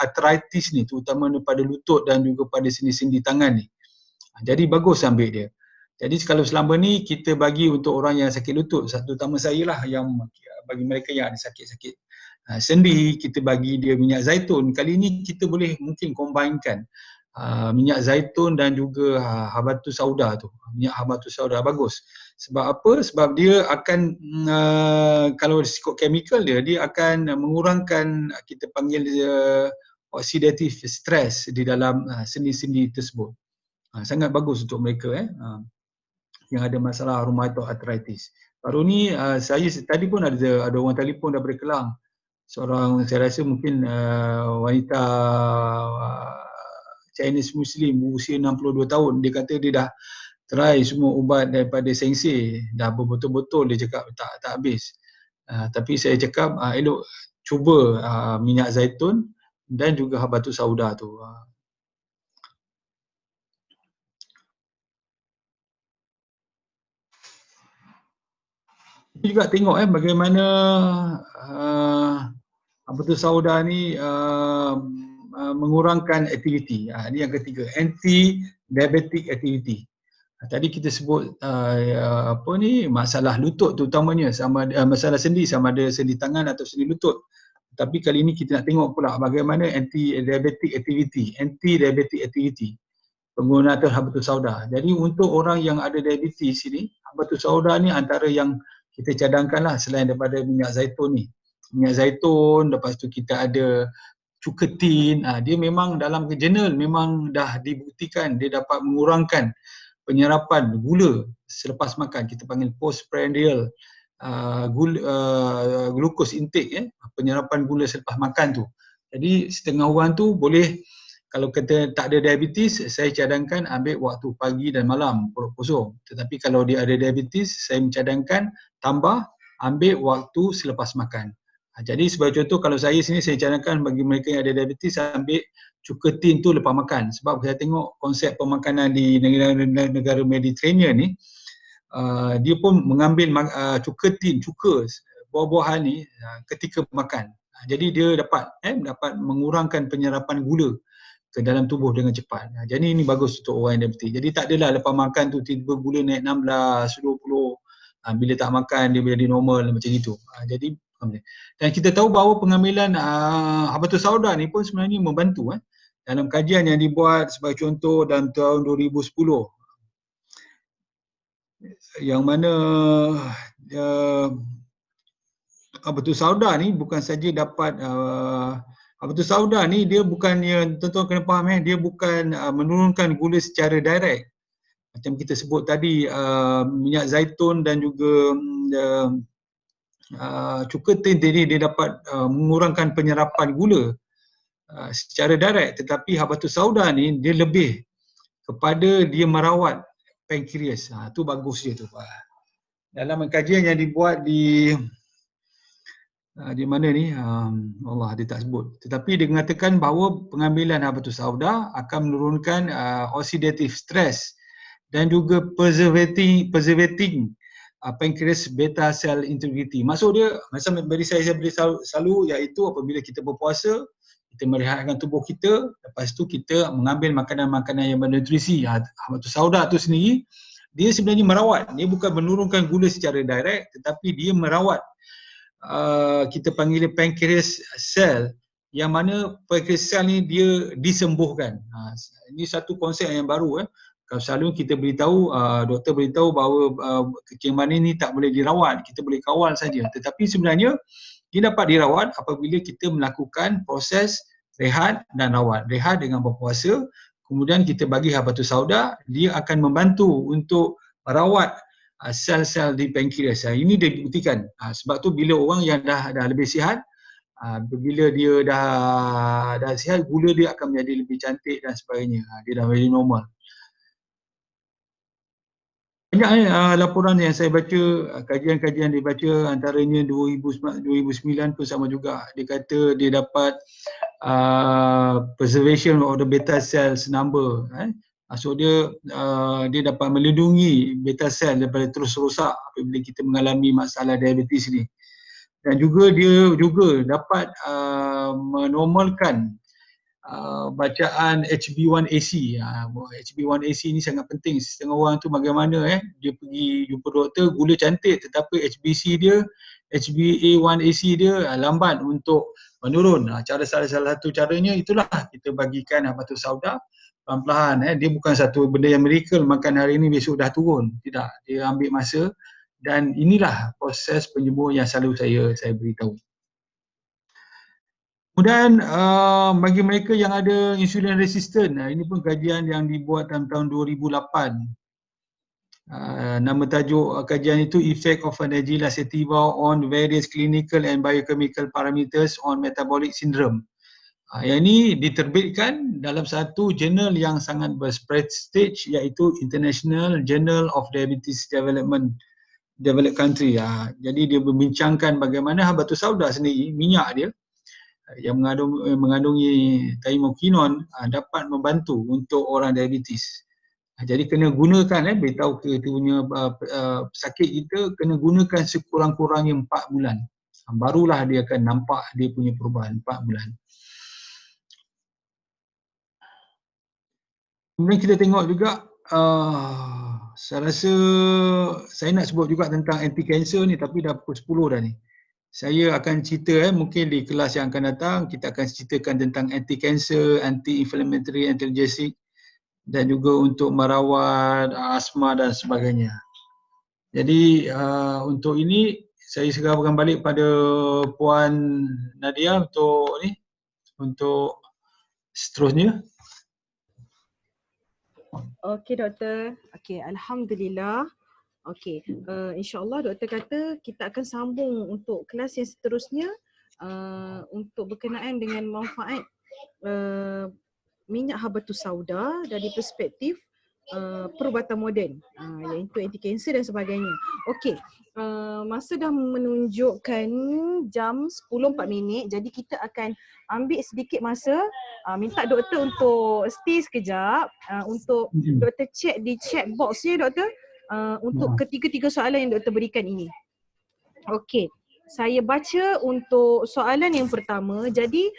arthritis ni, terutama pada lutut dan juga pada sendi-sendi tangan ni. Jadi bagus ambil dia. Jadi kalau selama ni kita bagi untuk orang yang sakit lutut, terutama saya lah, yang bagi mereka yang ada sakit-sakit sendi, kita bagi dia minyak zaitun. Kali ni kita boleh mungkin combinekan minyak zaitun dan juga habatus sauda tu. Minyak habatus sauda bagus. Sebab apa? Sebab dia akan kalau ikut chemical dia akan mengurangkan, kita panggil oxidative stress di dalam sendi-sendi tersebut. Sangat bagus untuk mereka yang ada masalah rheumatoid arthritis. Baru ni saya tadi pun ada orang telefon daripada Kelang. Seorang, saya rasa mungkin wanita Chinese Muslim berusia 62 tahun. Dia kata dia dah try semua ubat daripada Sensei, dah betul-betul dia cakap tak habis. Tapi saya cakap elok cuba minyak zaitun dan juga habatus sauda tu. Kita juga tengok bagaimana habatus sauda ni mengurangkan aktiviti. Ini yang ketiga, anti-diabetic activity. Tadi kita sebut masalah lutut terutamanya, masalah sendi, sama ada sendi tangan atau sendi lutut. Tapi kali ini kita nak tengok pula bagaimana anti-diabetic activity penggunaan habatus sauda. Jadi untuk orang yang ada diabetes ini, habatus sauda ni antara yang kita cadangkanlah selain daripada minyak zaitun ni. Minyak zaitun, lepas tu kita ada cuketin. Dia memang dalam jurnal memang dah dibuktikan dia dapat mengurangkan penyerapan gula selepas makan. Kita panggil postprandial glucose intake, penyerapan gula selepas makan tu. Jadi setengah orang tu boleh, kalau kita tak ada diabetes, saya cadangkan ambil waktu pagi dan malam perut kosong. Tetapi kalau dia ada diabetes, saya mencadangkan tambah ambil waktu selepas makan. Jadi sebagai contoh, kalau saya sini saya cadangkan bagi mereka yang ada diabetes ambil cuketin tu lepas makan. Sebab saya tengok konsep pemakanan di negara Mediterranean ni, dia pun mengambil cuketin, buah-buahan ni ketika makan. Jadi dia dapat mengurangkan penyerapan gula ke dalam tubuh dengan cepat. Jadi ini bagus untuk orang yang diabetes. Jadi tak adalah lepas makan tu tiba gula naik 16, 20, bila tak makan dia jadi normal macam itu. Jadi dan kita tahu bahawa pengambilan habatus sauda ni pun sebenarnya membantu dalam kajian yang dibuat sebagai contoh dalam tahun 2010, yang mana habatus sauda ni bukan saja dapat habatus sauda ni dia bukannya, tuan-tuan kena faham dia bukan menurunkan gula secara direct. Macam kita sebut tadi, minyak zaitun dan juga cuketin tadi dia dapat mengurangkan penyerapan gula secara direct. Tetapi habatus sauda ni dia lebih kepada dia merawat pankreas. Tu bagus dia tu. Dalam kajian yang dibuat di mana ni, Allah dia tak sebut. Tetapi dia mengatakan bahawa pengambilan habatus sauda akan menurunkan oxidative stress dan juga preservating pancreas beta cell integrity. Maksud dia, macam bagi saya beri selalu, iaitu apabila kita berpuasa, kita merehatkan tubuh kita, lepas tu kita mengambil makanan-makanan yang bernutrisi. Habatus sauda tu sendiri, dia sebenarnya merawat. Dia bukan menurunkan gula secara direct, tetapi dia merawat kita panggil pancreas cell, yang mana pancreas cell ni dia disembuhkan. Ini satu konsep yang baru. Kalau selalu kita beritahu, doktor beritahu bahawa kencing manis ni tak boleh dirawat, kita boleh kawal saja. Tetapi sebenarnya dia dapat dirawat apabila kita melakukan proses rehat dan rawat. Rehat dengan berpuasa, kemudian kita bagi habatus sauda, dia akan membantu untuk merawat sel-sel di pankreas. Ini dibuktikan. Sebab tu bila orang yang dah lebih sihat, bila dia dah sihat, gula dia akan menjadi lebih cantik dan sebagainya. Dia dah menjadi normal. Banyak laporan yang saya baca, kajian-kajian dibaca, antaranya 2009 pun sama juga. Dia kata dia dapat preservation of the beta cells number. Maksud dia dapat melindungi beta cell daripada terus rosak apabila kita mengalami masalah diabetes ni. Dan juga dia juga dapat menormalkan bacaan HB1AC. HB1AC ni sangat penting. Setengah orang tu bagaimana dia pergi jumpa doktor, gula cantik tetapi HBC dia, HbA1AC dia lambat untuk menurun. Salah satu caranya itulah kita bagikan habatus sauda perlahan-lahan. Dia bukan satu benda yang miracle makan hari ni besok dah turun. Tidak, dia ambil masa dan inilah proses penyembuhan yang selalu saya beritahu. Kemudian bagi mereka yang ada insulin resistant, ini pun kajian yang dibuat dalam tahun 2008. Nama tajuk kajian itu Effect of Nagila Sativa on Various Clinical and Biochemical Parameters on Metabolic Syndrome. Yang ini diterbitkan dalam satu jurnal yang sangat berprestige iaitu International Journal of Diabetes Developed Country. Jadi dia membincangkan bagaimana habatus sauda sendiri, minyak dia yang mengandungi thymoquinone dapat membantu untuk orang diabetes. Jadi kena gunakan, beritahu kita punya pesakit kita kena gunakan sekurang-kurangnya 4 bulan. Barulah dia akan nampak dia punya perubahan 4 bulan. Kemudian kita tengok juga, saya rasa saya nak sebut juga tentang anti-cancer ni tapi dah pukul 10 dah ni. Saya akan cerita mungkin di kelas yang akan datang kita akan ceritakan tentang anti-cancer, anti-inflammatory, analgesic dan juga untuk merawat asma dan sebagainya. Jadi untuk ini saya serahkan balik pada Puan Nadia untuk seterusnya. Okey doktor. Okey, alhamdulillah. Okey, insya-Allah doktor kata kita akan sambung untuk kelas yang seterusnya untuk berkenaan dengan manfaat minyak habatus sauda dari perspektif perubatan moden iaitu anti kanser dan sebagainya. Okey, masa dah menunjukkan jam 10.04, jadi kita akan ambil sedikit masa, minta doktor untuk stay sekejap untuk doktor check di chat box ya doktor. Untuk ketiga-tiga soalan yang doktor berikan ini. Okey, saya baca untuk soalan yang pertama. Jadi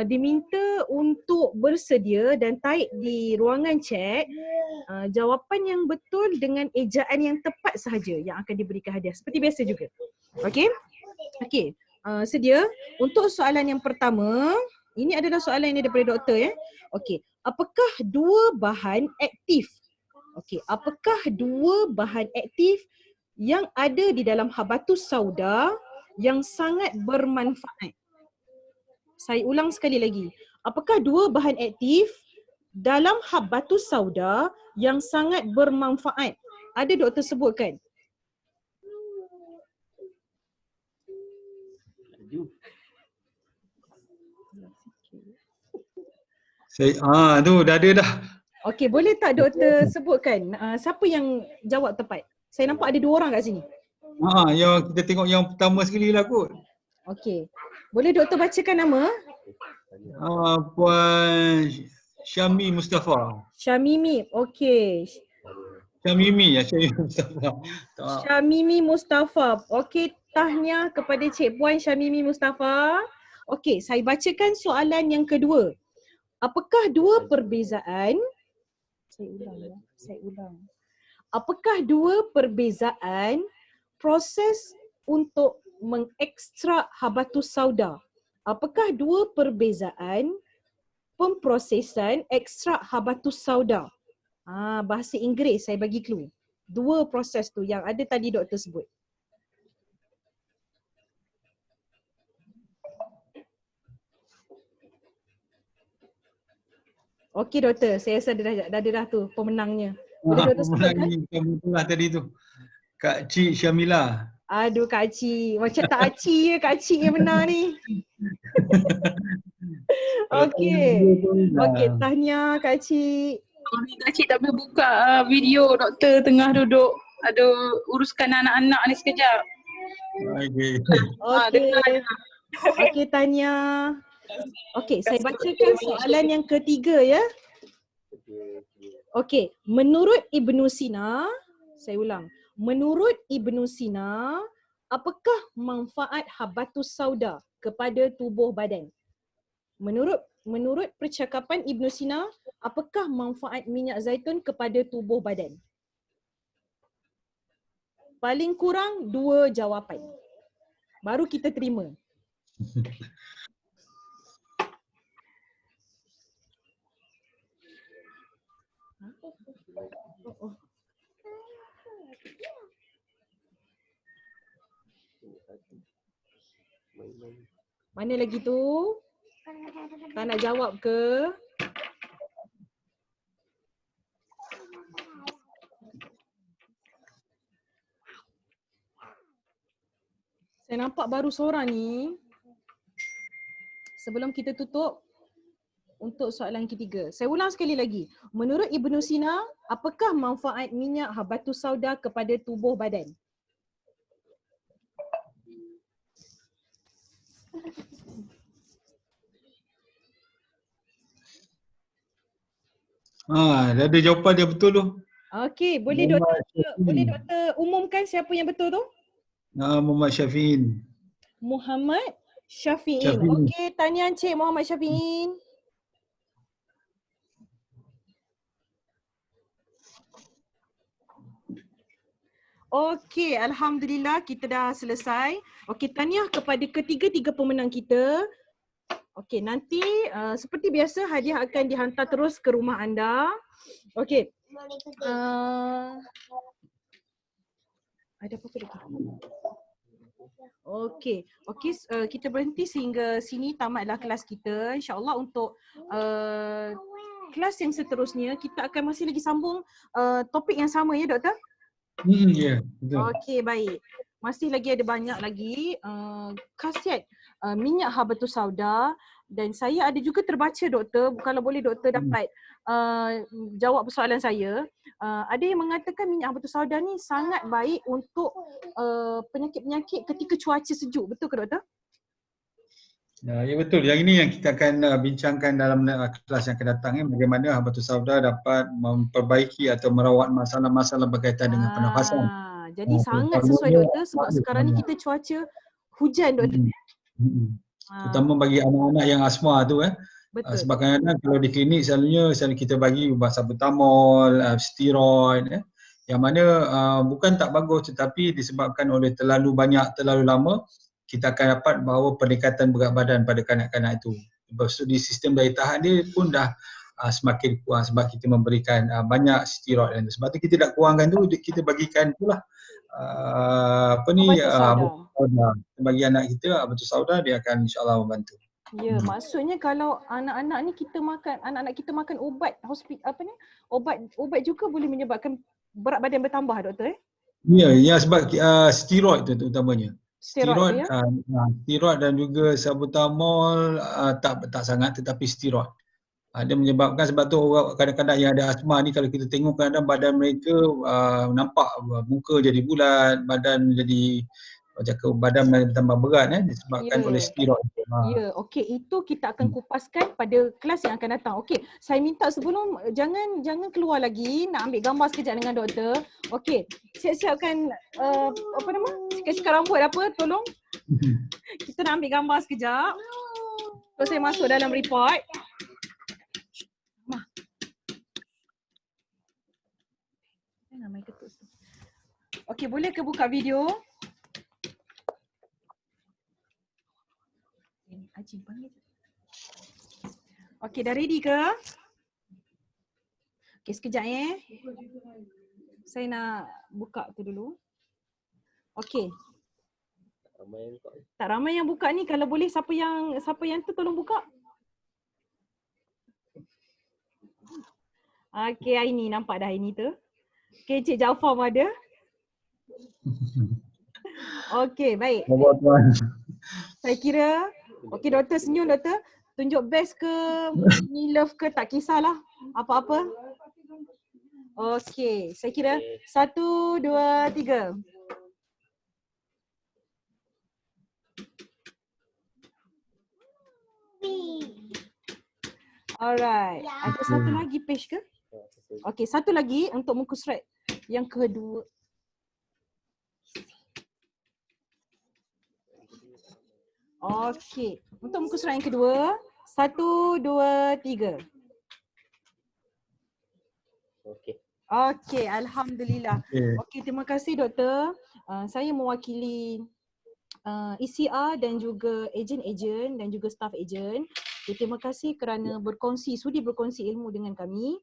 diminta untuk bersedia dan type di ruangan chat jawapan yang betul dengan ejaan yang tepat sahaja yang akan diberikan hadiah. Seperti biasa juga. Okey? Okey, sedia? Untuk soalan yang pertama, ini adalah soalan ini daripada doktor ya. Okey, apakah dua bahan aktif? Okey, apakah dua bahan aktif yang ada di dalam habatus sauda yang sangat bermanfaat? Saya ulang sekali lagi. Apakah dua bahan aktif dalam habatus sauda yang sangat bermanfaat? Ada doktor sebutkan. Saya tu dah ada dah. Okey, boleh tak doktor sebutkan siapa yang jawab tepat? Saya nampak ada dua orang kat sini. Yang kita tengok yang pertama sekali lah kot. Okey. Boleh doktor bacakan nama? Puan Syami Mustafa. Syamimi. Okey. Syamimi Mustafa. Syamimi Mustafa. Okey, tahniah kepada Cik Puan Syamimi Mustafa. Okey, saya bacakan soalan yang kedua. Apakah dua perbezaan? Saya ulang. Apakah dua perbezaan proses untuk mengekstrak habatus sauda? Apakah dua perbezaan pemprosesan ekstrak habatus sauda? Bahasa Inggeris saya bagi clue. 2 proses tu yang ada tadi doktor sebut. Okey doktor, saya rasa dah ada tu pemenangnya. Boleh doktor sebutkan? Betul lah tadi tu. Kak Cik Syamila. Aduh Kak Cik, macam tak Cik je Kak Cik yang menang ni. Okey, tahniah Kak Cik. Sorry Kak Cik tak boleh buka video doktor tengah duduk ada uruskan anak-anak ni sekejap. Okey, tahniah. Okey, saya bacakan soalan yang ketiga ya. Okey, menurut Ibnu Sina, saya ulang. Menurut Ibnu Sina, apakah manfaat habatus sauda kepada tubuh badan? Menurut percakapan Ibnu Sina, apakah manfaat minyak zaitun kepada tubuh badan? Paling kurang 2 jawapan. Baru kita terima. Mana lagi tu? Tak nak jawab ke? Saya nampak baru seorang ni. Sebelum kita tutup untuk soalan ketiga. Saya ulang sekali lagi. Menurut Ibnu Sina, apakah manfaat minyak habatus sauda kepada tubuh badan? Dah ada jawapan dia betul tu. Okey, boleh doktor umumkan siapa yang betul tu? Muhammad Syafi'in. Muhammad Syafi'in. Syafi'in. Okey, tahniah Encik Muhammad Syafi'in. Okey, alhamdulillah kita dah selesai. Okey, tahniah kepada ketiga-tiga pemenang kita. Okey, nanti seperti biasa hadiah akan dihantar terus ke rumah anda. Okey. Ada apa-apa lagi? Okey, kita berhenti sehingga sini tamatlah kelas kita. InsyaAllah untuk kelas yang seterusnya kita akan masih lagi sambung topik yang sama ya doktor? Ya, betul. Okey, baik. Masih lagi ada banyak lagi khasiat minyak habatus sauda dan saya ada juga terbaca doktor, kalau boleh doktor dapat jawab persoalan saya. Ada yang mengatakan minyak habatus sauda ni sangat baik untuk penyakit-penyakit ketika cuaca sejuk. Betul ke doktor? Ya betul. Yang ini yang kita akan bincangkan dalam kelas yang akan datang ya, bagaimana habatus sauda dapat memperbaiki atau merawat masalah-masalah berkaitan dengan pernafasan. Jadi sangat sesuai doktor sebab sekarang ni kita cuaca hujan doktor. Terutama bagi anak-anak yang asma tu Betul. sebab kadang-kadang kalau di klinik selalunya kita bagi ubat salbutamol, steroid yang mana bukan tak bagus tetapi disebabkan oleh terlalu banyak, terlalu lama kita akan dapat bahawa peningkatan berat badan pada kanak-kanak itu. Lepas tu di sistem daya tahan dia pun dah semakin kurang sebab kita memberikan banyak steroid dan sebab tu kita tak kurangkan tu, kita bagikan itulah habatus sauda bagi anak kita. Habatus sauda dia akan insya-Allah membantu. Ya, maksudnya kalau anak-anak ni kita makan, anak-anak kita makan ubat ubat juga boleh menyebabkan berat badan bertambah doktor Ya sebab steroid tu utamanya. Steroid steroid dan juga salbutamol tak sangat tetapi steroid. Dia menyebabkan sebab tu kadang-kadang yang ada asma ni kalau kita tengok kadang badan mereka nampak muka jadi bulat, badan jadi badan bertambah berat disebabkan oleh steroid. Ya, okey, itu kita akan kupaskan pada kelas yang akan datang. Okey, saya minta sebelum jangan keluar lagi, nak ambil gambar sekejap dengan doktor. Okey, siap-siapkan sikat-sikat rambut tolong. Kita nak ambil gambar sekejap. So saya masuk dalam report. Okey, boleh ke buka video? Okey, dah ready ke? Okey, sekejap Saya nak buka tu dulu. Okey. Tak ramai yang buka ni. Kalau boleh siapa yang tu tolong buka. Okey, Aini nampak dah Aini tu. Okey, Cik Jaafar pun ada. Okey, baik. Saya kira, okey doktor senyum doktor. Tunjuk best ke, ni love ke, tak kisahlah. Apa-apa. Okey, saya kira 1, 2, 3. Alright. Ada satu lagi page ke? Okey, satu lagi untuk muka surat yang kedua. Okey, untuk muka surat yang kedua, 1, 2, 3. Okey. Okey, alhamdulillah. Okey. Okey, terima kasih doktor. Saya mewakili ECR dan juga ejen-ejen dan juga staff ejen. Okay, terima kasih kerana sudi berkongsi ilmu dengan kami.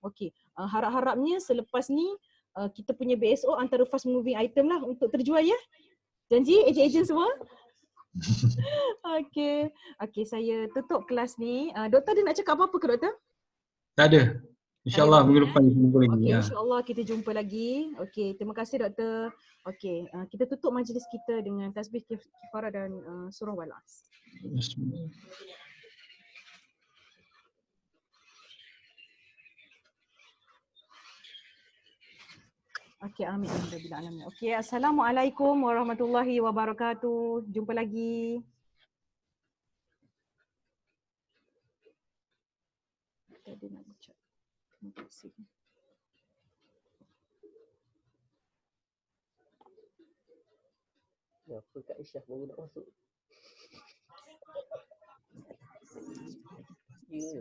Okey, harap-harapnya selepas ni kita punya BSO antara fast moving item lah untuk terjual ya. Janji ejen-ejen semua? Okey. Okey, saya tutup kelas ni. Doktor ada nak cakap apa-apa ke doktor? Tak ada. InsyaAllah minggu depan kita jumpa lagi. Okey, Ya. insyaAllah kita jumpa lagi. Okey, terima kasih doktor. Okey, kita tutup majlis kita dengan tasbih kifarah dan surah Wal-As. Bismillah. Okey, amin. Alhamdulillah. Okey, assalamualaikum warahmatullahi wabarakatuh. Jumpa lagi. Ada nak ucap. Terima kasih. Apa Kak Aisyah baru nak masuk? Ya.